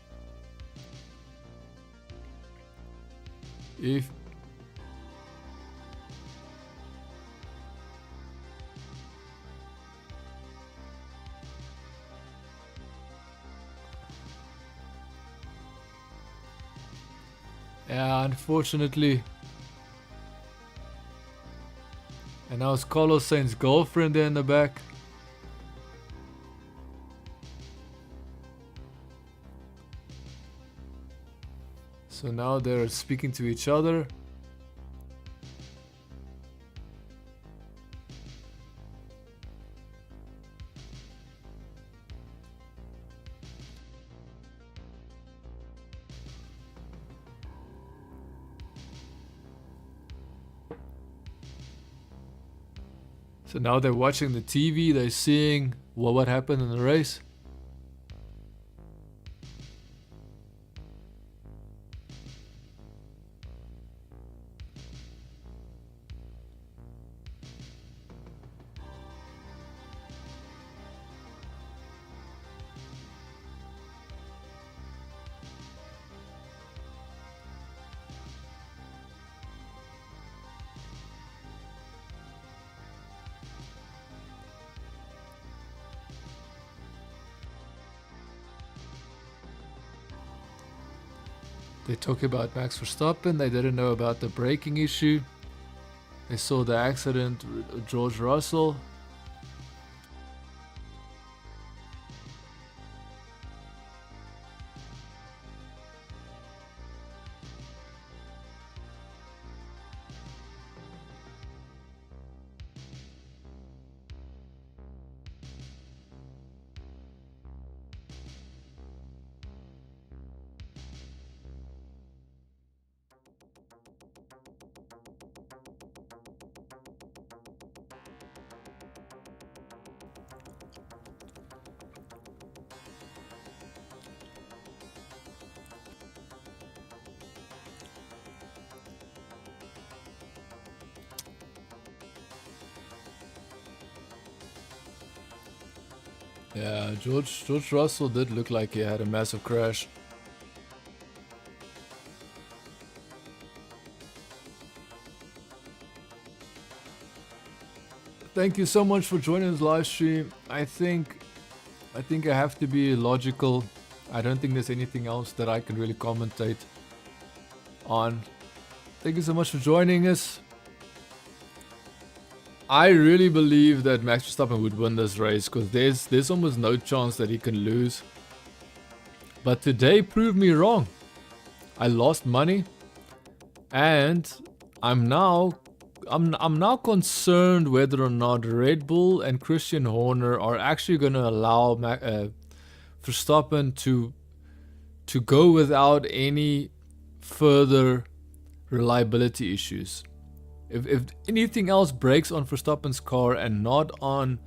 Yeah, unfortunately. And now it's Carlos Sainz's girlfriend there in the back. So now they're speaking to each other. So now they're watching the TV, they're seeing what happened in the race. They talk about Max Verstappen, they didn't know about the braking issue. They saw the accident with George Russell. Yeah, George Russell did look like he had a massive crash. Thank you so much for joining this live stream. I think I have to be logical. I don't think there's anything else that I can really commentate on. Thank you so much for joining us. I really believe that Max Verstappen would win this race because there's almost no chance that he can lose. But today proved me wrong. I lost money, and I'm now concerned whether or not Red Bull and Christian Horner are actually going to allow Verstappen to go without any further reliability issues. If anything else breaks on Verstappen's car and not on,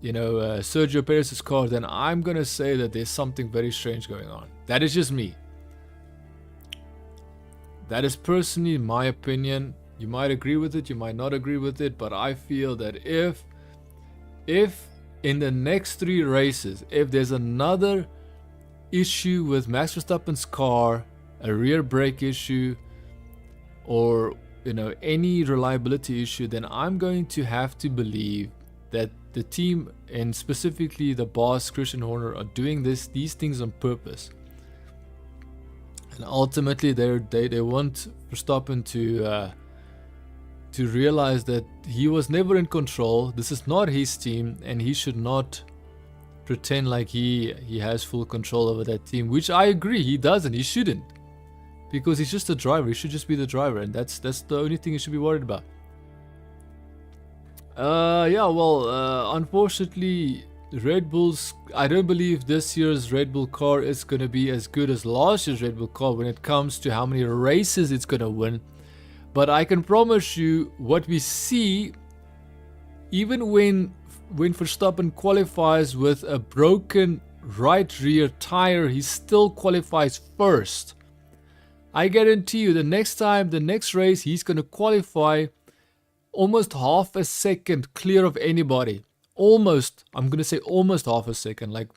Sergio Perez's car, then I'm gonna say that there's something very strange going on. That is just me. That is personally my opinion. You might agree with it, you might not agree with it, but I feel that if in the next 3 races, if there's another issue with Max Verstappen's car, a rear brake issue, or any reliability issue, then I'm going to have to believe that the team, and specifically the boss Christian Horner, are doing these things on purpose. And ultimately they want Verstappen to realize that he was never in control. This is not his team, and he should not pretend like he has full control over that team, which I agree he doesn't. He shouldn't. Because he's just a driver. He should just be the driver, and that's the only thing he should be worried about. Unfortunately, Red Bulls, I don't believe this year's Red Bull car is going to be as good as last year's Red Bull car when it comes to how many races it's going to win. But I can promise you what we see, even when Verstappen qualifies with a broken right rear tire, he still qualifies first. I guarantee you the next race, he's going to qualify almost half a second clear of anybody. Almost, I'm going to say almost half a second, like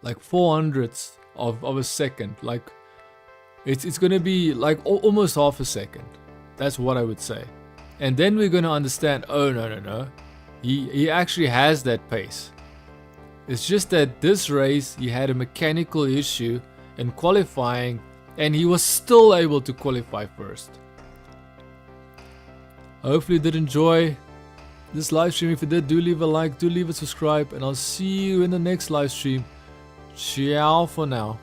400ths of a second. Like it's going to be like almost half a second. That's what I would say. And then we're going to understand, oh no. He actually has that pace. It's just that this race, he had a mechanical issue in qualifying, and he was still able to qualify first. Hopefully you did enjoy this live stream. If you did, do leave a like, do leave a subscribe, and I'll see you in the next live stream. Ciao for now.